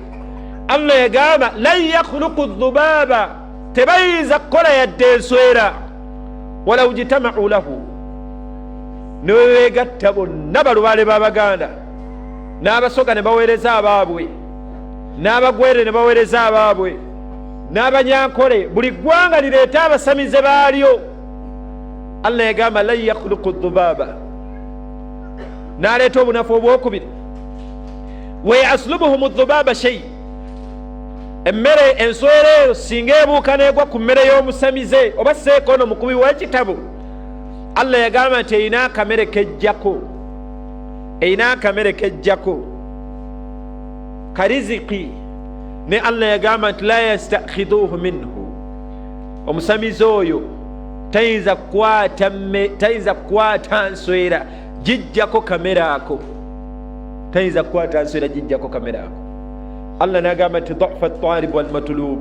Speaker 1: Allah yagamba lan yakhluqu dhubaba, tebayinza kukola yadde enswera. Walau jitama'u lahu, ne beegatta bonna balubaale b'Abaganda, n'abasoga ne baweereza abaabwe, n'abagwere ne baweereza abaabwe, n'abanyankole, buli ggwanga lireeta abasamize baalyo. Allah yagamba lan yakhluqu dhubaba, n'aleeta obunafu obwokubiri. Wa yaslubuhum dhubaba shay, emmere enswera eyo singa ebuuka n'egwa ku mmere y'omusamize oba seekoono mukubi w'ekitabo, Allah yagamba nti erina akamere kejjako, erina akamere kejjako kariziki. Ne Allah yagamba nti la yastakhiduhu minhu, omusamize oyo tayinza kukwata nswera, gijjako kamere ako. tayinza kukwata nswera gijjako kamera ako. Allah n'agamba nti dhafa at-talib wal matlub,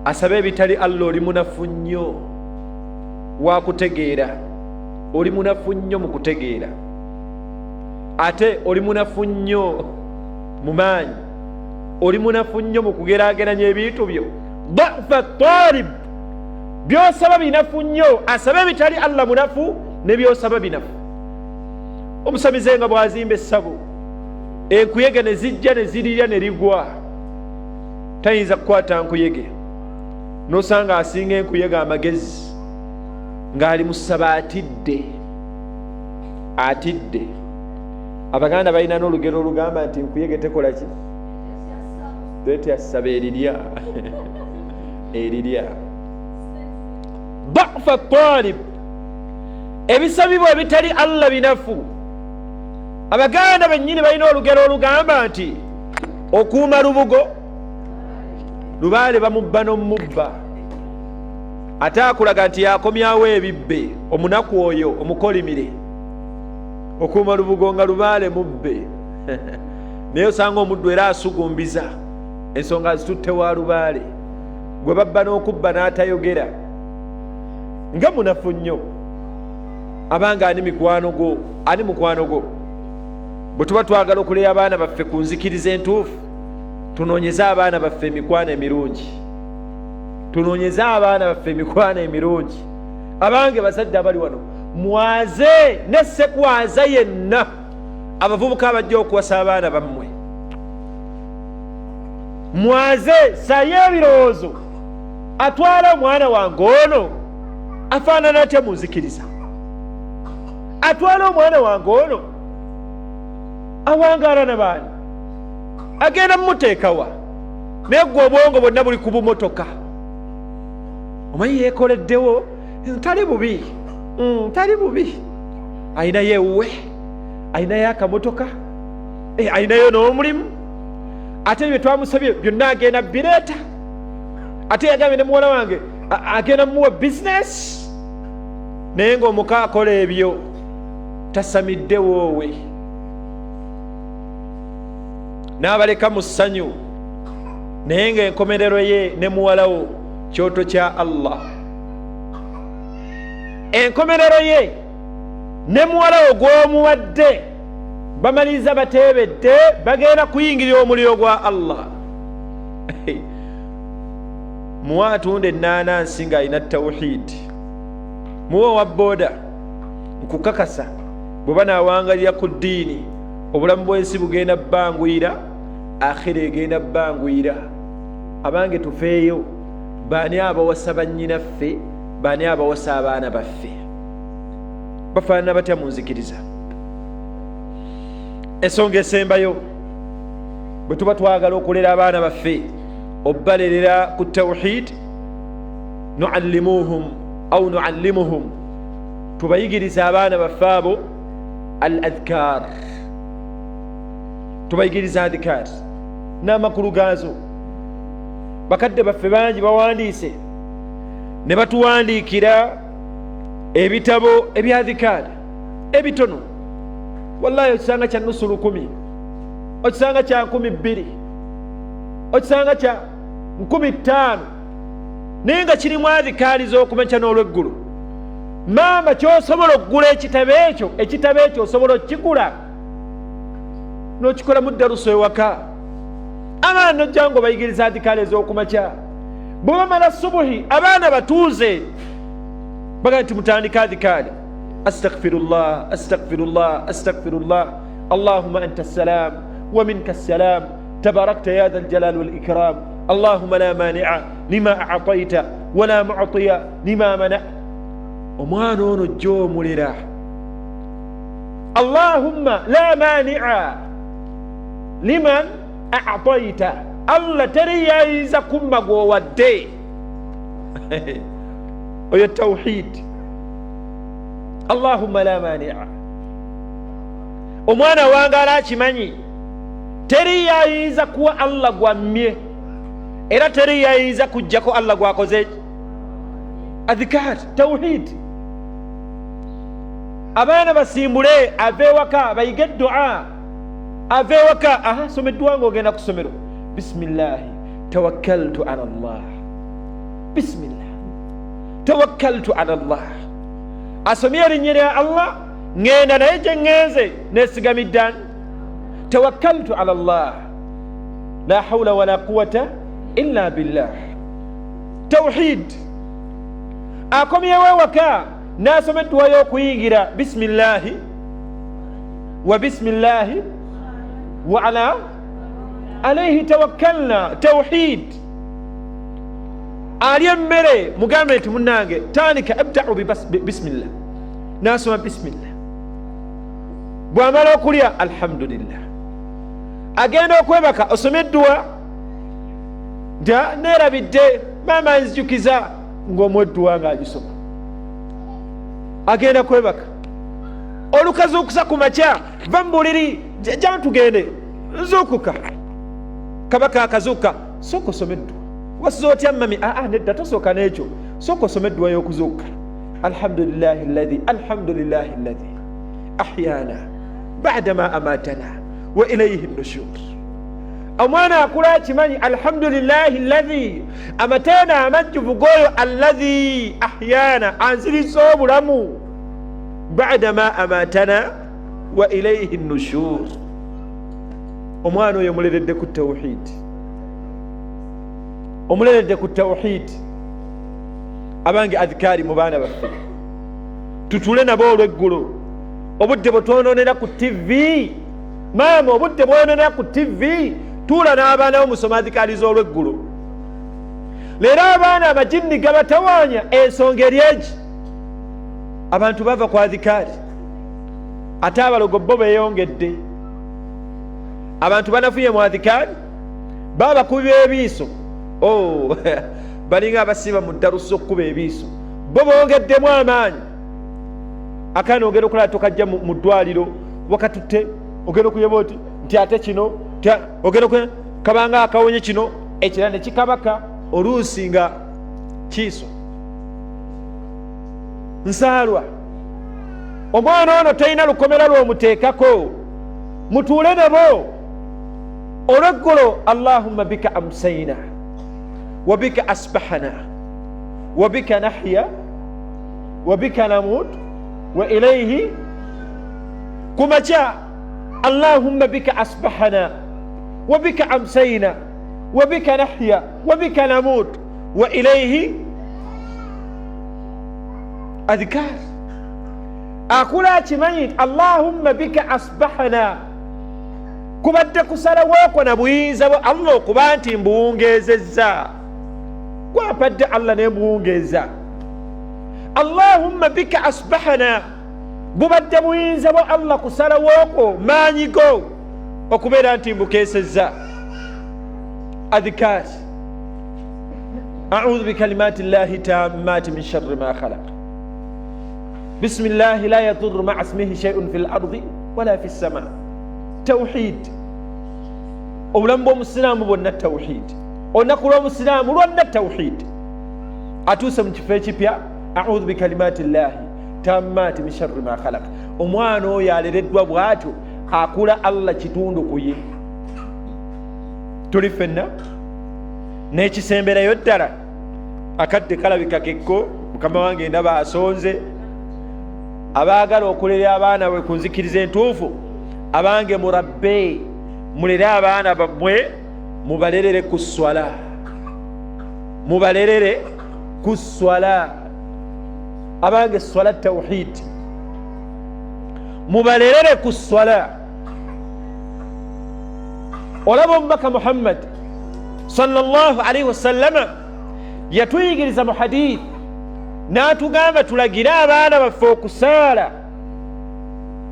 Speaker 1: asaba ebitali Allah oli munafu nnyo wa kutegeera, oli munafu nnyo mu kutegeera, ate oli munafu nnyo mu maanyi, oli munafu nnyo mu kugeraageranya ebintu byo. Dhafa at-talib, byosaba binafu nnyo, asaba ebitali Allah munafu ne byosaba binafu. Omusamize nga bw'azimba essabo, enkuyege ne zijja ne zirirya ne ligwa, tayinza kukwata nkuyege n'osanga asinga enkuyege amagezi ng'ali mu ssaba atidde. Abaganda balina n'olugero olugamba nti enkuyege tekola ki? Tetyasaba erirya erirya. Dhafa at-talib, ebisabibwa ebitali Allah binafu. Abaganda bennyini balina olugero olugamba nti okuuma lubugo lubaale bamubba n'omubba, ate akulaga nti yakomyawo ebibbe, omunaku oyo omukolimire. Okuuma lubugo nga lubaale mubbe naye osanga omuddu era asugumbiza ensonga zitutte wa lubaale, gwe babba n'okubba n'atayogera, nga munafu nnyo. Abanga ani mukwano gwo? Bwe tuba twagala okulera abaana baffe ku nzikiriza entuufu, tunoonyeze abaana baffe emikwano emirungi, tunoonyeze abaana baffe emikwano emirungi. Abange bazadde abali wano, mwaze ne ssekwaza yenna abavubuka abajja okuwasa abaana bammwe, mwaze saye ebirowoozo, atwala omwana wange ono afaanana atya mu nzikiriza, atwala omwana wange ono awangaala n'abaana, agenda mumuteekawa, naye gwe obwongo bwonna buli ku bumotoka. Omanyi yeekoleddewo, tali bubi, ayinayo ewuwe, ayinayo akamotoka, ayinayo n'omulimu, ate bye twamusabye byonna agenda bireeta, ate yagambye ne muwala wange agenda muwa bizinesi, naye ng'omuka akola ebyo tasamiddewo we, n'abaleka mu ssanyu, naye ng'enkomerero ye ne muwalawo kyoto kya Allah. Enkomerero ye ne muwalawo gw'omuwadde bamaliriza bateebedde, bagenda kuyingirira omuliro gwa Allah. Muwa atunda ennaanansi ng'alina tawhid, muwa wa booda, nkukakasa bwe banaawangalira ku ddiini, obulamu bw'ensi bugenda bbangwira, akhira egenda bbangwira. Abange tufeeyo, baani abawasa bannyinaffe, baani abawasa abaana baffe? Bafaanana batya mu nzikiriza? Ensonga esembayo, bwe tuba twagala okulera abaana baffe, obbalerera ku tawhid, nuallimuhum, tubayigiriza abaana baffe abo al-adhkar, tubayigiriza adhkar n'amakulu gaazo. Bakadde baffe bangi bawandiise ne batuwandiikira ebitabo ebya adhkar ebitono, wallahi okisanga kya nusu 100, okisanga kya 200, okisanga kya 5,000, naye nga kirimu adhikari z'okumakya n'olweggulu. Maama ky'osobola okugula ekitabo ekyo osobola okukigula n'okikola mu daruso ewaka. Abaana nojja nga obayigiriza adhikari ez'okumakya, bwe bamala subuhi abaana batuuze baga nti mutandika adhikari, astaghfirullah, Allahumma anta assalam wa minka assalam, tabarakta ya dha aljalal wal ikram, Allahumma la mani'a lima a'tayta wa la mu'tiya lima mana'. Omwana ono jja omulera, Allahumma la mani'a liman a'tayta, Allah teri yayinza kumma gw'owadde. Oyo tawhid. Allahumma la mani'a, omwana wangaala akimanyi, teri yayinza kuwa Allah gwammye, era teri yayinza kujjako Allah gwakoze adhikar, tawhid. Abaana basimbule ave ewaka bayige du'a, ave waka someddwa ng'ogenda ku ssomero, bisimillahi tawakkaltu ala Allah, bisimillahi tawakkaltu ala Allah. Asomye erinnya lya Allah, ngenda naye gye ŋŋenze neesigamiddan, tawakkaltu ala Allah, la hawla wala quwwata illa billah. Tawhid. Akomyewo ewaka n'asomeddwayo okuyingira bisimillahi wa bisimillahi wa ala alayhi tawakkalna. Tawhid. Ali emmere mugambe nti munnange tandika ibda'u bismillah, n'asoma bismillah. Bw'amala okulya alhamdulillah. Agenda okwebaka osomeddwa nta neerabidde maama nzijukiza ng'omweddwa ng'agisoma. Agenda kwebaka olukazuukusa ku makya, va mu buliri jja tugende, nzuukuka. Kabaka akazuuka, sooka osomeddwa. Wasiza otya mami? Nedda tosooka n'ekyo, sooka osomeddwayo okuzuuka. Alhamdulillahi alladhi ahyana ba'da ma amatana wa ilayhi nushur. Omwana akula akimanyi alhamdulillahi alladhi, amatena amajjuvu goyo alladhi ahyana, anzirisa obulamu, ba'da ma amatana wa ilayhi nushur. Omwana oyo muleredde ku tawhid, omuleredde ku tawhid. Abange adhikari mu baana baffe tutule nabo olweggulo, obudde bwe twononera ku TV. Maama, obudde bwononera ku TV, tuula n'abaana bo musoma adhikari z'olweggulo. Leero abaana amajinni gabatawaanya, ensonga eri egi, abantu bava ku adhikari, ate abalogo bo beeyongedde. Abantu banafuye mu adhikari, baba kuba ebiiso, balinga abasiba mu ddarusi okkuba ebiiso, bo bongeddemu amaanyi. Akaana ogenda okulaba tokajja mu ddwaliro wakatutte, ogenda okuyeba oti nti ate kino, ogenda kabanga akawonye kino, ekirala ne kikabaka, oluusi nga kiiso. Nsaalwa omwana ono talina lukomera lw'omuteekako, mutuule nabo olweggulo. Allahumma bika amsayna wa bika asbahana wa bika nahya wa bika namut wa ilayhi. Kumakya Allahumma bika asbahana wa bika amsayna wa bika nahya wa bika namut wa ilayhi. Adhikar. Akula akimanyi Allahumma bika asbahana, kubadde kusalawooko na buyinza bwa Allah okuba nti mbuwungeezezza, gwapadde Allah ne mbuwungeeza. Allahumma bika asbahana, bubadde buyinza bwa Allah kusalawooko maanyigo okubeera nti mbukeesezza. Adhikar. A'udhu bikalimati llahi tammati min sharri ma khalaq. Bismillahi la yadurru ma'a ismihi shay'un fil ardi wala fis sama. Tawhid. Obulamu bw'omusiraamu bwonna tawhid, olunaku lw'omusiraamu lwonna tawhid. Atuuse mu kifo ekipya, a'udhu bikalimati llahi tammati min sharri ma khalaq. Omwana oyo alereddwa bw'atyo, akula Allah kitundu ku ye. Tuli ffenna n'ekisemberayo ddala, akadde kalabika kekko, mukama wange ndaba asonze. Abaagala okulera abaana bwe ku nzikiriza entuufu, abange murabbe, mulere abaana bammwe, mubalerere ku swala, mubalerere ku swala. Abange swala tawhid, mubalerere ku swala. Olaba omubaka Muhammad sallallahu alaihi wasallama yatuyigiriza mu hadith, n'atugamba tulagire abaana baffe okusaala.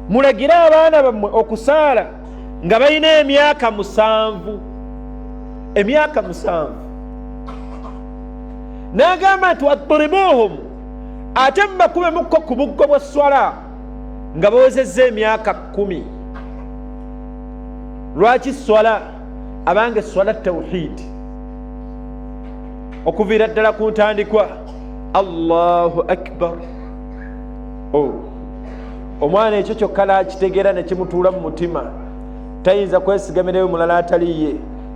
Speaker 1: Mulagire abaana bammwe okusaala nga balina emyaka 7. Emyaka 7. N'agamba nti wadribuhum, ate mubakubemukko ku buggo bwa swala nga bawezezza emyaka 10. Lwaki swala? Abange swala tawhid. Okuviira ddala ku ntandikwa, Allahu akbar. Omwana ekyo kyokka n'akitegeera ne kimutuula mu mutima. tayinza kwesigamirayo mulala ataliye.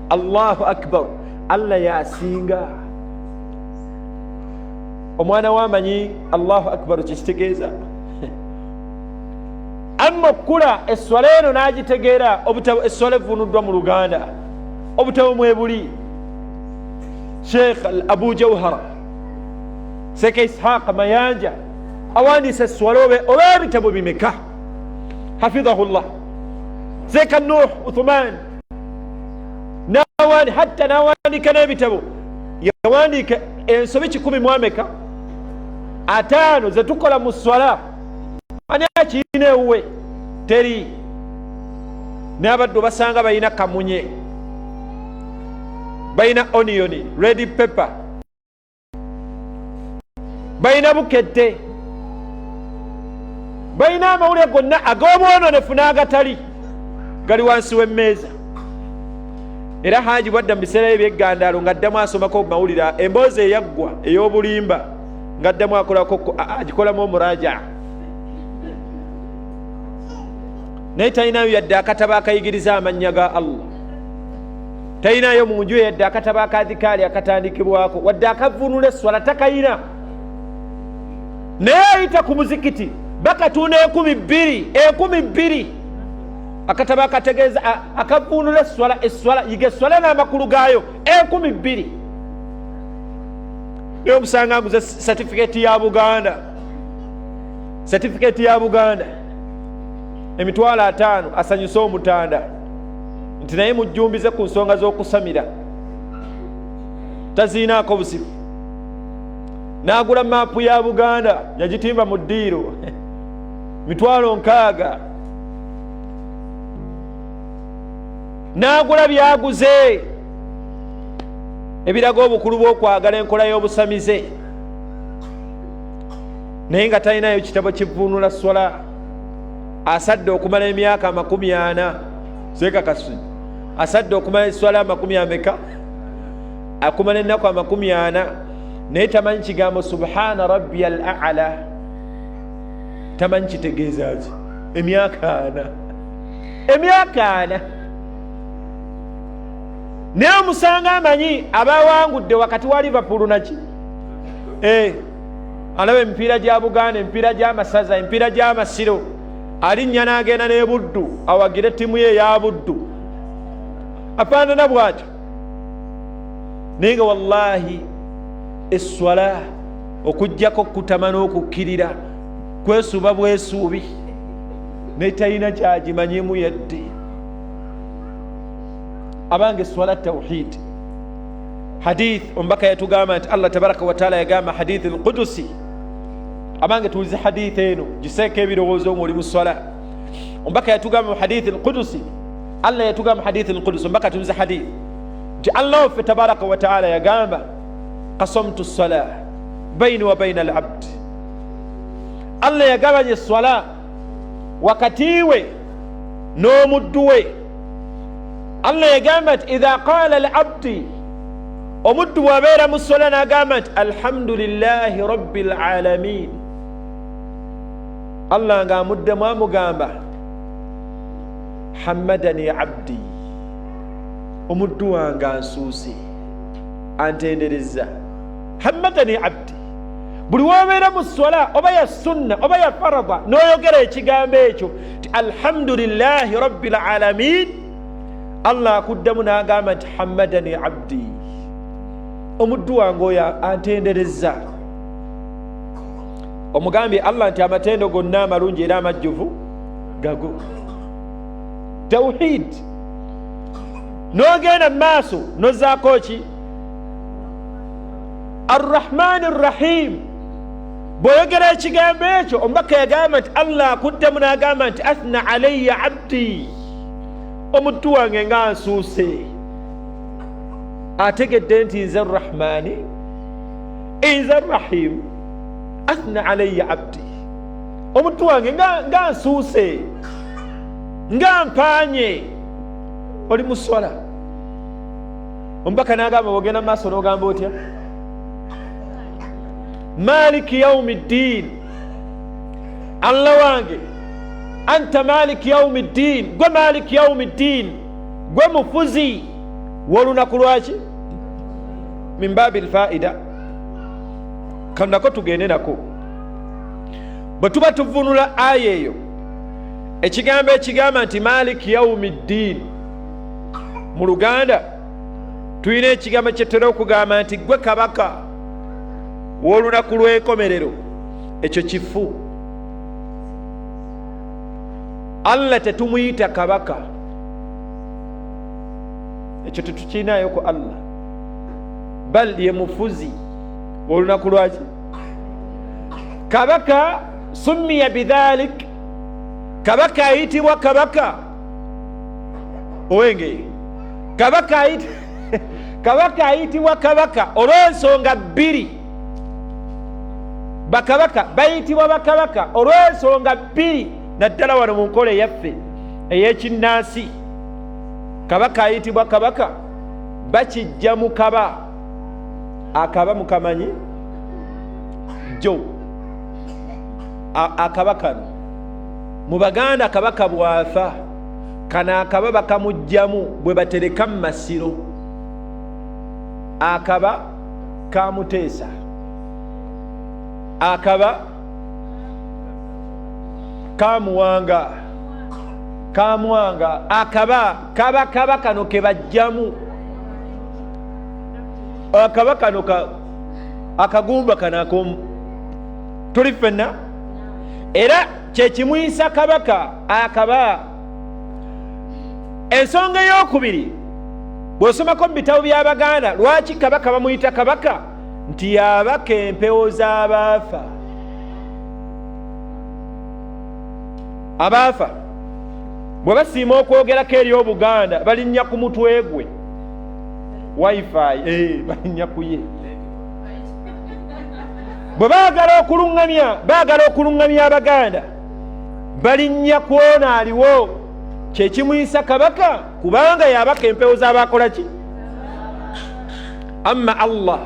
Speaker 1: Allahu akbar. Allah yasinga. Omwana wamanyi Allahu akbar kitegeeza amma kula esswala eno n'agitegeera obutabo esswala evunuddwa mu Luganda obutabo mwebuli Sheikh Abu Jawhara Seke Ishaq Mayanja awandiise esswala oba ebitabo bimeka hafidhahullah. Seka Nuh Uthman hatta n'awandika n'ebitabo yawandiika ensobi 10 mu ameka 5 ze tukola mu swala ani akine ewe teri n'abaddu basanga bayina kamunye bayina onion red pepper bayina bukette bayina amawulire gonna ag'obwononefu n'agatali gali wansi w'emmeeza. Era Haji wadda mu biseera eby'eggandaalo ng'addamu asomako mawulire emboozi eyaggwa ey'obulimba ng'addamu akolako agikolamu omurajaa naye talinayo yadde akatabo akayigiriza amannya ga Allah, talinayo mu nju yadde akatabo akadhikaali akatandikibwako wadde akavunula esswala takayina. Naye ayita ku muzikiti bakatunda 12,000 akatabo akategeeza akavunula esswala yiga esswala n'amakulu gaayo 12,000. Naye omusanga aguze certificate ya Buganda emitwalo 5 asanyuse omutanda nti naye mujjumbize ku nsonga z'okusamira taziinaako busifu. N'agula maapu ya Buganda yagitimba mu ddiiro mitwalo 6. N'agula byaguze ebiraga obukulu bw'okwagala enkola y'obusamize naye nga talinayo kitabo kivunula swala. Asadde okumala emyaka 40 sekakasi asadde okumala esswala 40 akumala ennaku 40 naye tamanyi kigambo subhana rabbiyal a'la tamanyi kitegeeza ki emyaka 4 naye omusanga amanyi abawangudde wakati wa Liverpool naki alaba emipiira gya Buganda emipiira gy'amasaza emipiira gy'amasiro alinnya n'agenda ne Buddu awagire ttiimu ye eya Buddu afaanana bw'atyo. Naye nga wallahi esswala okuggyako kutama n'okukkirira kwesuuba bwesuubi naye talina kyagimanyimu yadde. Abange esswala tawhid hadith omubaka yatugamba nti Allah tabaraka wa taala yagamba hadith al-Qudusi. Abange tuwulize hadith eno giseeko ebirowoozo ng'oli mu swala. Omubaka yatugamba mu hadith al-Qudusi, Allah yatugamba hadith al-Qudusi, omubaka tuwulize hadith nti Allah waffe tabaraka wa taala yagamba qasamtu as-salah bayni wa bayna al-abd. Allah yagabanya esswala wakati we n'omuddu we. Allah yagamba nti idha qala al-abdi omuddu bw'abeera mu swala n'agamba nti alhamdulillahi rabbil alamin, Allah ng'amuddemu amugamba hammadani abdi, omuddu wange ansuuse antenderezza. Hammadani abdi. Buli w'obeera mu swala oba ya sunna oba ya farada n'oyogera ekigambo ekyo ti alhamdulillahi rabbil alamin, Allah akuddemu n'agamba nti hammadani abdi, omuddu wange oyo antenderezza. Omugambye Allah nti amatendo gonna amalungi era amajjuvu gago. Tawhid. N'ogenda mu maaso n'ozzaako ki Ar-Rahman Ar-Rahim. Bw'oyogera ekigambo ekyo omubaka yagamba nti Allah akuddemu n'agamba nti athna alayya abdi, omuddu wange nga nsuuse ategedde nti nze Ar-Rahmani nze Ar-Rahim. Athna alayya abdi, omuddu wange nga nsuuse nga mpaanye. Oli mu swala omubaka n'agamba bw'ogenda mu maaso n'ogamba otya maliki yaumi ddin, Allah wange anta malik yaumi ddin, gwe malik yaumi ddin, gwe mufuzi w'olunaku lwaki min babi lfaida. kanako tugende nako bwe tuba tuvunula aya eyo, ekigambo ekigamba nti malik yaumi ddin, mu Luganda tulina ekigambo kyetera okugamba nti gwe kabaka w'olunaku lw'enkomerero. ekyo kifu. Allah tetumuyita kabaka, ekyo tetukinayo ku Allah, bal ye mufuzi w'olunaku lwaki kabaka. summiya bidhalik, kabaka ayitibwa kabaka owenge, kabaka ayitibwa kabaka olw'ensonga bbiri. bakabaka bayitibwa bakabaka olw'ensonga bbiri, naddala wano mu nkola eyaffe ey'ekinnansi. kabaka ayitibwa kabaka bakijja mu kaba, akaba mukamanyi jo, akaba kano mu Baganda kabaka bwafa, kano akaba bakamugjamu bwe batereka mu masiro, akaba kamuteesa, akaba kamwanga, akaba kaba kano ke bajjamu, akaba kano akagumba kano akomu. tuli ffenna era kyekimuyisa kabaka akaba. ensonga ey'okubiri bw'osomako mu bitabo by'Abaganda, lwaki kabaka bamuyita kabaka? nti yabaka empewo z'abaafa. abaafa bwe basiima okwogerako eri Obuganda balinnya ku mutwe gwe, wifi balinnya ku ye. bwe baagala okuluŋŋamya Abaganda balinnya ku ono aliwo, kyekimuyisa kabaka kubanga yabaka empewo z'abakola ki. amma Allah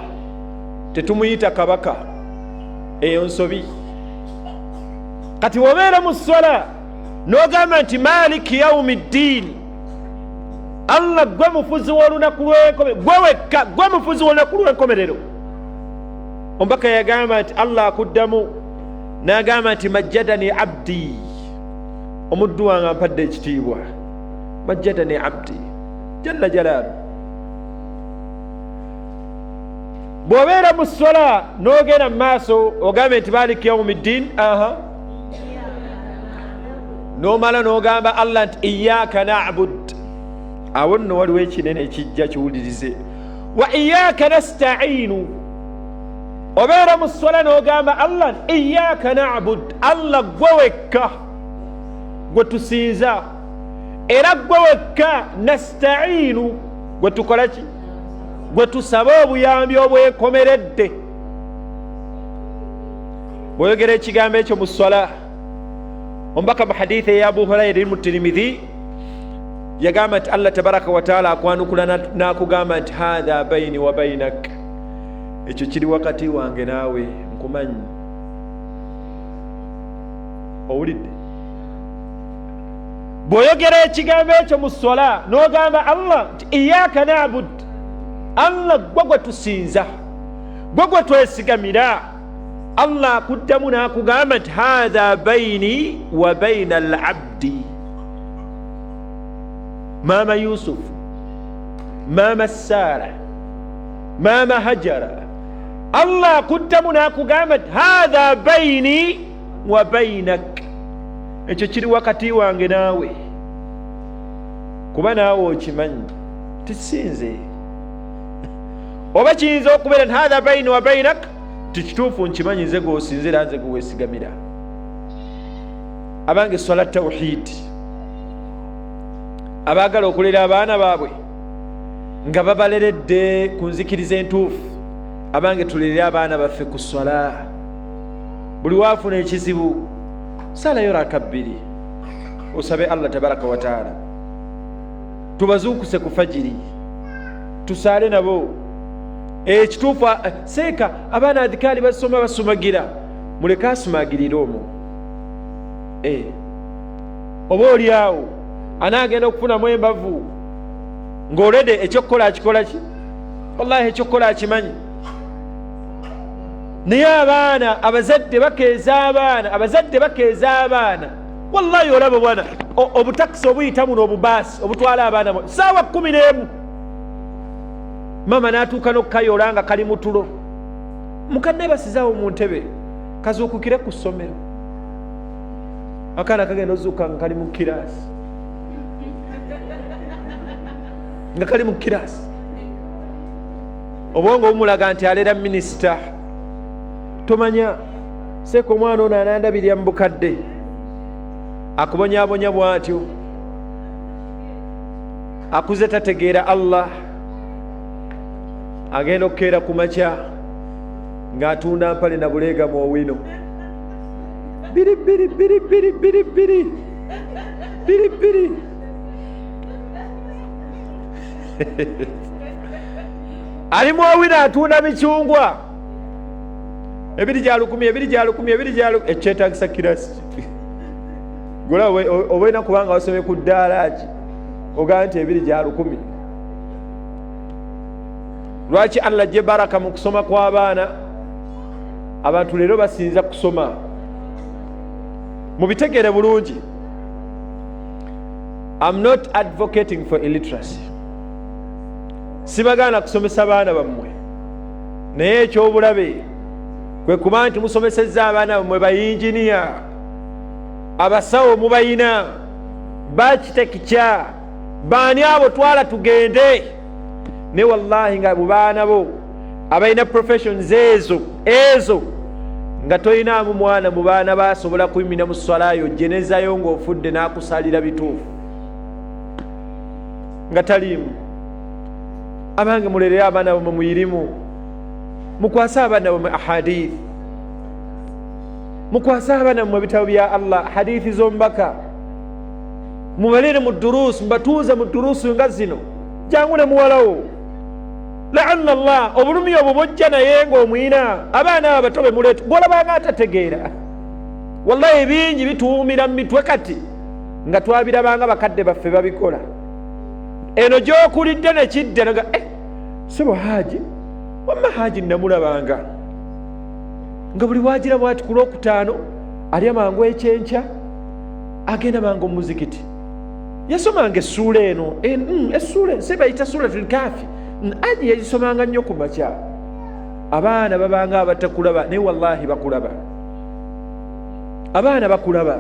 Speaker 1: tetumuyita kabaka, eyo nsobi. kati wobeera mu swala n'ogamba nti maliki yaumi ddin, Allah gwe mufuzi w'olunaku lw'enkomerero, gwe wekka gwe mufuzi w'olunaku lw'enkomerero. Omubaka yagamba nti Allah akuddamu n'agamba nti majjadani abdi, omuddu wange ampadde ekitiibwa. majjadani abdi jalla jalaalu. bw'obeera mu swala n'ogenda mu maaso ogambe nti maliki yaumi ddin, n'omala n'ogamba Allah nti iyyaka na'bud, awo nno waliwo ekinene ekijja kiwulirize. wa iyyaka nasta'inu, obeera mu swala n'ogamba Allah nti iyyaka na'bud, Allah gwe wekka gwe tusinza, era gwe wekka nasta'inu, gwe tukola ki, gwe tusaba obuyambi obwekomeredde. bw'oyogera ekigambo ekyo mu swala, omubaka mu hadithi eya Abu Hurayra eri mu Tirmidhi yagamba nti Allah tabaraka wa taala akwanukula n'akugamba nti hadha baini wa bainak, ekyo kiri wakati wange naawe, nkumanyi. owulidde? bw'oyogera ekigambo ekyo mu swala n'ogamba Allah nti iyyaka na'bud, Allah gwe tusinza, gwe twesigamira, Allah akuddamu n'akugamba nti hadha baini wa baina al-abdi. maama Yusuf, maama Sara, maama Hajara, Allah akuddamu n'akugamba nti hadha baini wa bainak, ekyo kiri wakati wange naawe, kuba naawe okimanyi tisinze. oba kiyinza okubeera nti hadha baini wa bainak, tikituufu nkimanyi nze gw'osinzira, nze gweweesigamira. abange swala tawhidi, abaagala okulera abaana baabwe nga babaleredde ku nzikiriza entuufu, abange tulere abaana baffe ku swala. buli waafuna ekizibu salayo raka bbiri, osabe Allah tabaraka wa taala, tubazuukuse ku fajiri, tusaale nabo. ekituufu seeka abaana adhikaali basoma basumagira, muleke asumagirire omwo. oba oli awo anaagenda okufunamu embavu ng'olede ekyokukola akikola ki? Wallahi ekyokukola akimanyi. Naye abaana abazadde bakeeza abaana wallahi olaba bwana obutakisi obuyita muno obubaasi obutwala abaana saawa 11 mama n'atuuka n'okukayoola nga kali mutulo mukadde basizaawo mu ntebe kazuukukire ku ssomero akaana kagenda ozuuka nga kali mu kiraasi obwongo bumulaga nti aleera minisita. Tomanya seeko omwana ono anandabirya mu bukadde akubonyaabonya bw'atyo akuze tategeera Allah agenda okukeera ku makya ng'atunda mpale na buleega mu owino biribiri ali mu owino atunda micungwa ebiri gya 10 ekyetagisa kirasi gola obaina kubanga wasomye ku ddaala ki ogamba nti ebiri gya 10. Lwaki Allah gye baraka mu kusoma kw'abaana? Abantu leero basinza kusoma mubitegeere bulungi. I'm not advocating for illiteracy. Sibagaana kusomesa baana bammwe, naye ekyobulabe kwe kuba nti musomesezza abaana bammwe bayinjiniya, abasawo mubayina, bakitekikya, baani abo twala tugende. Ne wallahi nga bubaana bo abalina professions ezo nga toyinaamu mwana mu baana basobola kuyimina mu swalayo jenezayo ng'ofudde n'akusalira bituufu nga taliimu. Abange mulere abaana bammwe muyirimu, mukwase abaana bammwe ahadithi, mukwase abaana bammwe bitabo bya Allah, hadithi z'omubaka, mubalire mu duruusu, mbatuuze mu duruusu nga zino. Jangu ne muwalawo la'anna Allah obulumi obwo bojja naye ng'omwina abaana abo bato be muleeta gwolabanga atategeera. Wallahi bingi bituwuumira mu mitwe kati nga twabirabanga bakadde baffe babikola. Eno gy'okulidde ne kidda nga sebo Haji, wamma Haji namulabanga nga buli waagira bw'ati ku Lwokutaano alya mangu ekyenkya agenda mangu mu muzikiti yasomanga essuula eno essuula se bayita Suratul Kaafi Aji yagisomanga nnyo ku makya. Abaana babanga abatakulaba naye wallahi bakulaba. Abaana bakulaba.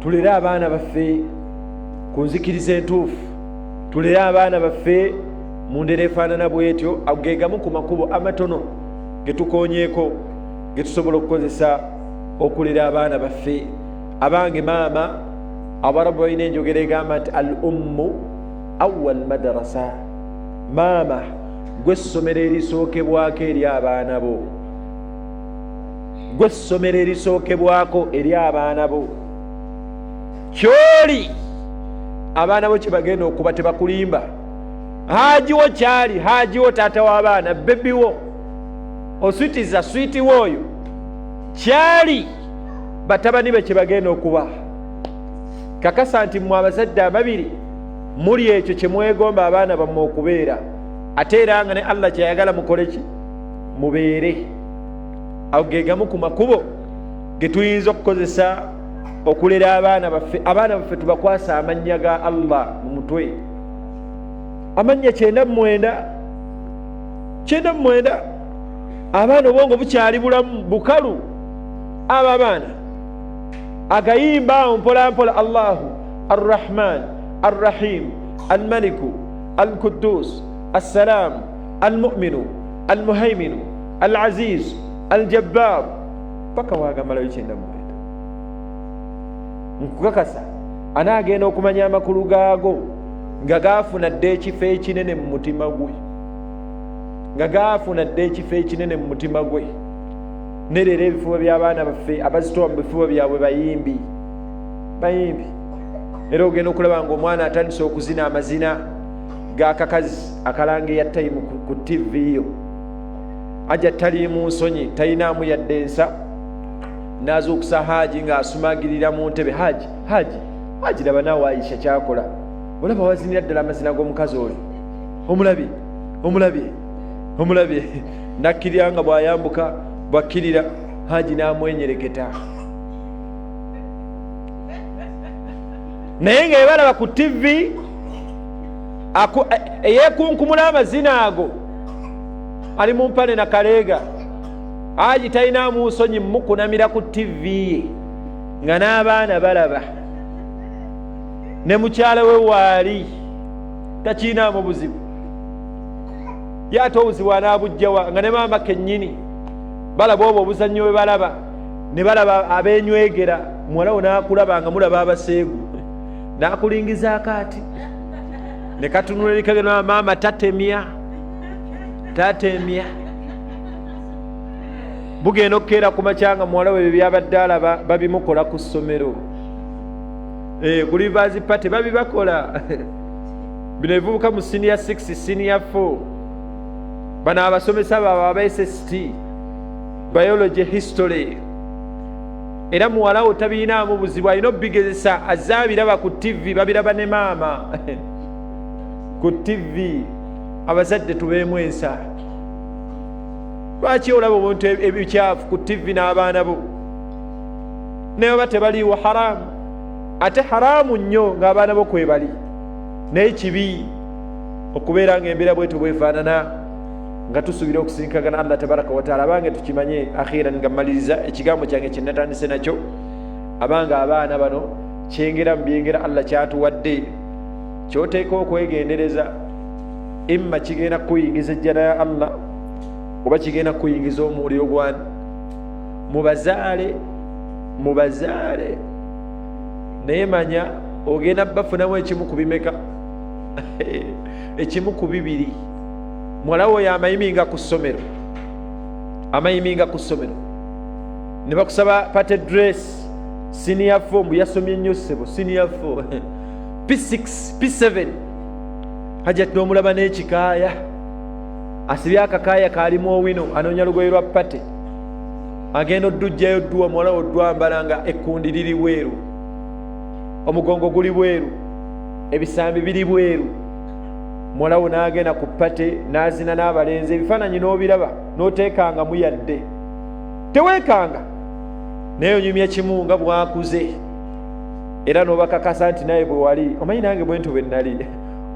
Speaker 1: Tulere abaana baffe ku nzikiriza entuufu, tulere abaana baffe mu ndera efaanana bw'etyo, ageegamu ku makubo amatono ge tukoonyeeko ge tusobola okukozesa okulera abaana baffe. Abange maama Abarabu balina enjogera egamba nti al ummu awwal madrasa, maama gwe ssomero erisookebwako eri abaana bo, gwe ssomero erisookebwako eri abaana bo. Kyoli abaana bo kye bagenda okuba tebakulimba. Hajiwo kyali, hajiwo taata w'abaana, bebiwo oswitiza switiwo oyo kyali batabani be kye bagenda okuba. Kakasa nti mmwe abazadde ababiri muli ekyo kye mwegomba abaana bammwe okubeera, ate era nga ne Allah kyeyagala mukole ki? Mubeere. Awo geegamu ku makubo ge tuyinza okukozesa okulera abaana baffe. Abaana baffe tubakwasa amannya ga Allah mu mutwe, amannya 99. Abaana obwongo bukyali bulamu bukalu. Abo abaana agayimba awo mpola mpola, Allahu Ar-Rahman Ar-Rahim Al-Maliku Al-Quddus As-Salam Al-Mu'minu Al-Muhaiminu Al-Aziz Al-Jabbar paka wagamalayo 99. Nkukakasa anaagenda okumanya amakulu gaago nga gaafunadde ekifo ekinene mu mutima gwe, nga gaafunadde ekifo ekinene mu mutima gwe. Nerera ebifuba by'abaana baffe abazitowa mu bifuba byabwe bayimbi. Era ogenda okulaba ng'omwana atandise okuzina amazina g'akakazi akalanga eyattayimu ku TV yo, ajja taliimu nsonyi, talinaamu yadde ensa, nazuukusa Haji ng'asumagirira mu ntebe. Haji laba naawe Aisha kyakola, olaba wazinira ddala amazina g'omukazi oyo. Omulabye nakkirira nga bw'ayambuka bwakkirira Haji n'amwenyereketa. Naye nga ebalaba ku TV eyeekunkumula amazina ago ali mu mpale na kaleega. Haji talinaamu nsonyi mukunamira ku TV ye nga n'abaana balaba, ne mukyala we waali takiinaamu buzibu. Ye ate obuzibu anaabujjawa nga ne maama kennyini balaba obwo obuzannyo bwe balaba, ne balaba abeenywegera. Muwala wo n'akulaba nga mulaba abaseegu, n'akulingiza akaati ne katunula erikagenda, maama tatemya. Bugenda okukeera ku makya nga muwala we byabadde alaba babimukola ku ssomero. Ku Rivers Party babibakola. Bino ebivubuka mu senior 6 senior 4, bano abasomesa baabwe aba SST biology history. Era muwala wo tabiinaamu buzibu, alina obigezesa, azze abiraba ku TV, babiraba ne maama ku TV. Abazadde tubeemu ensa. Lwaki olaba obuntu ebikyafu ku TV n'abaana bo naye oba tebaliiwo? Haramu. Ate haramu nnyo ng'abaana bo kwebali. Naye kibi okubeera ng'embeera bwetu bwefaanana nga tusuubira okusinkagana Allah tabaraka wa taala. Abange tukimanye akhiran nga mmaliriza ekigambo kyange kye natandise nakyo, abanga abaana bano kyengera mu byengera Allah kyatuwadde ky'oteeka okwegendereza. Imma kigenda kuyingiza ejjana ya Allah oba kigenda kuyingiza omuliro gwani. Mubazaale naye manya ogenda bafunamu ekimu ku bimeka ekimu ku bibiri. Muwala wo amayiminga ku ssomero, ne bakusaba pate dress senior 4, mbu yasomye nnyo ssebo senior 4 P6 P7. Hajja n'omulaba n'ekikaaya, asibye akakaaya kaalimu owino, anoonya lugoye lwa pate, agenda oddujjayo dduwa. Muwala wo ddwambala nga ekkundi liri bweru, omugongo guli bweru, ebisambi biri bweru. Muwala wo n'agenda ku pate n'azina n'abalenzi, ebifaananyi n'obiraba n'oteekanga muyadde. Teweekanga naye onyumya kimu nga bwakuze, era n'obakakasa nti naye bwe wali omanyi nange bwentu bwe nnali.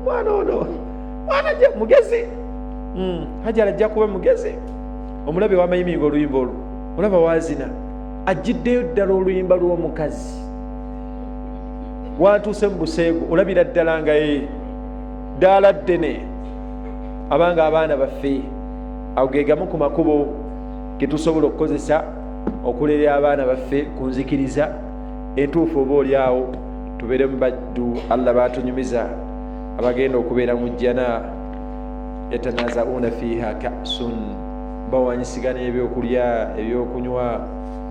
Speaker 1: Mwana ono mugezi, Hajja ajja kuba mugezi. Omulabe w'amayiminga oluyimba olwo, olaba wazina ajjiddeyo ddala oluyimba lw'omukazi, watuuse mu buseego, olabira ddala nga ddaala ddene. Abanga abaana baffe ago ge gamu ku makubo ge tusobola okukozesa okulera abaana baffe ku nzikiriza entuufu. Oba oli awo tubeere mu baddu Allah baatunyumiza abagenda okubeera mu jjana, yatanazauna fiha ka'sun, bawanyisigana ebyokulya ebyokunywa,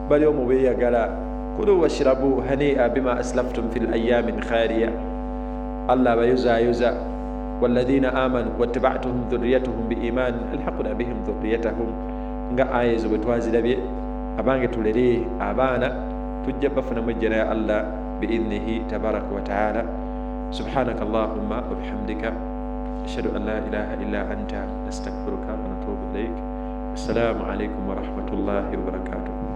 Speaker 1: bali omu beeyagala. Kulu washrabu hani'a bima aslaftum fil ayyamin khaliya. Allah abayozaayoza. Walladhina amanu wattaba'tuhum dhurriyyatuhum biiman alhaqna bihim dhurriyyatahum, nga aya ezo bwe twazirabye. Abange tulere abaana tujja bafunamu ejjana ya Allah biidhnihi tabaraka wa taala. Subhanaka Allahumma wa bihamdika ashhadu an la ilaha illa anta nastaghfiruka wa natubu ilayk. Assalamu alaykum wa rahmatullahi wa barakatuh.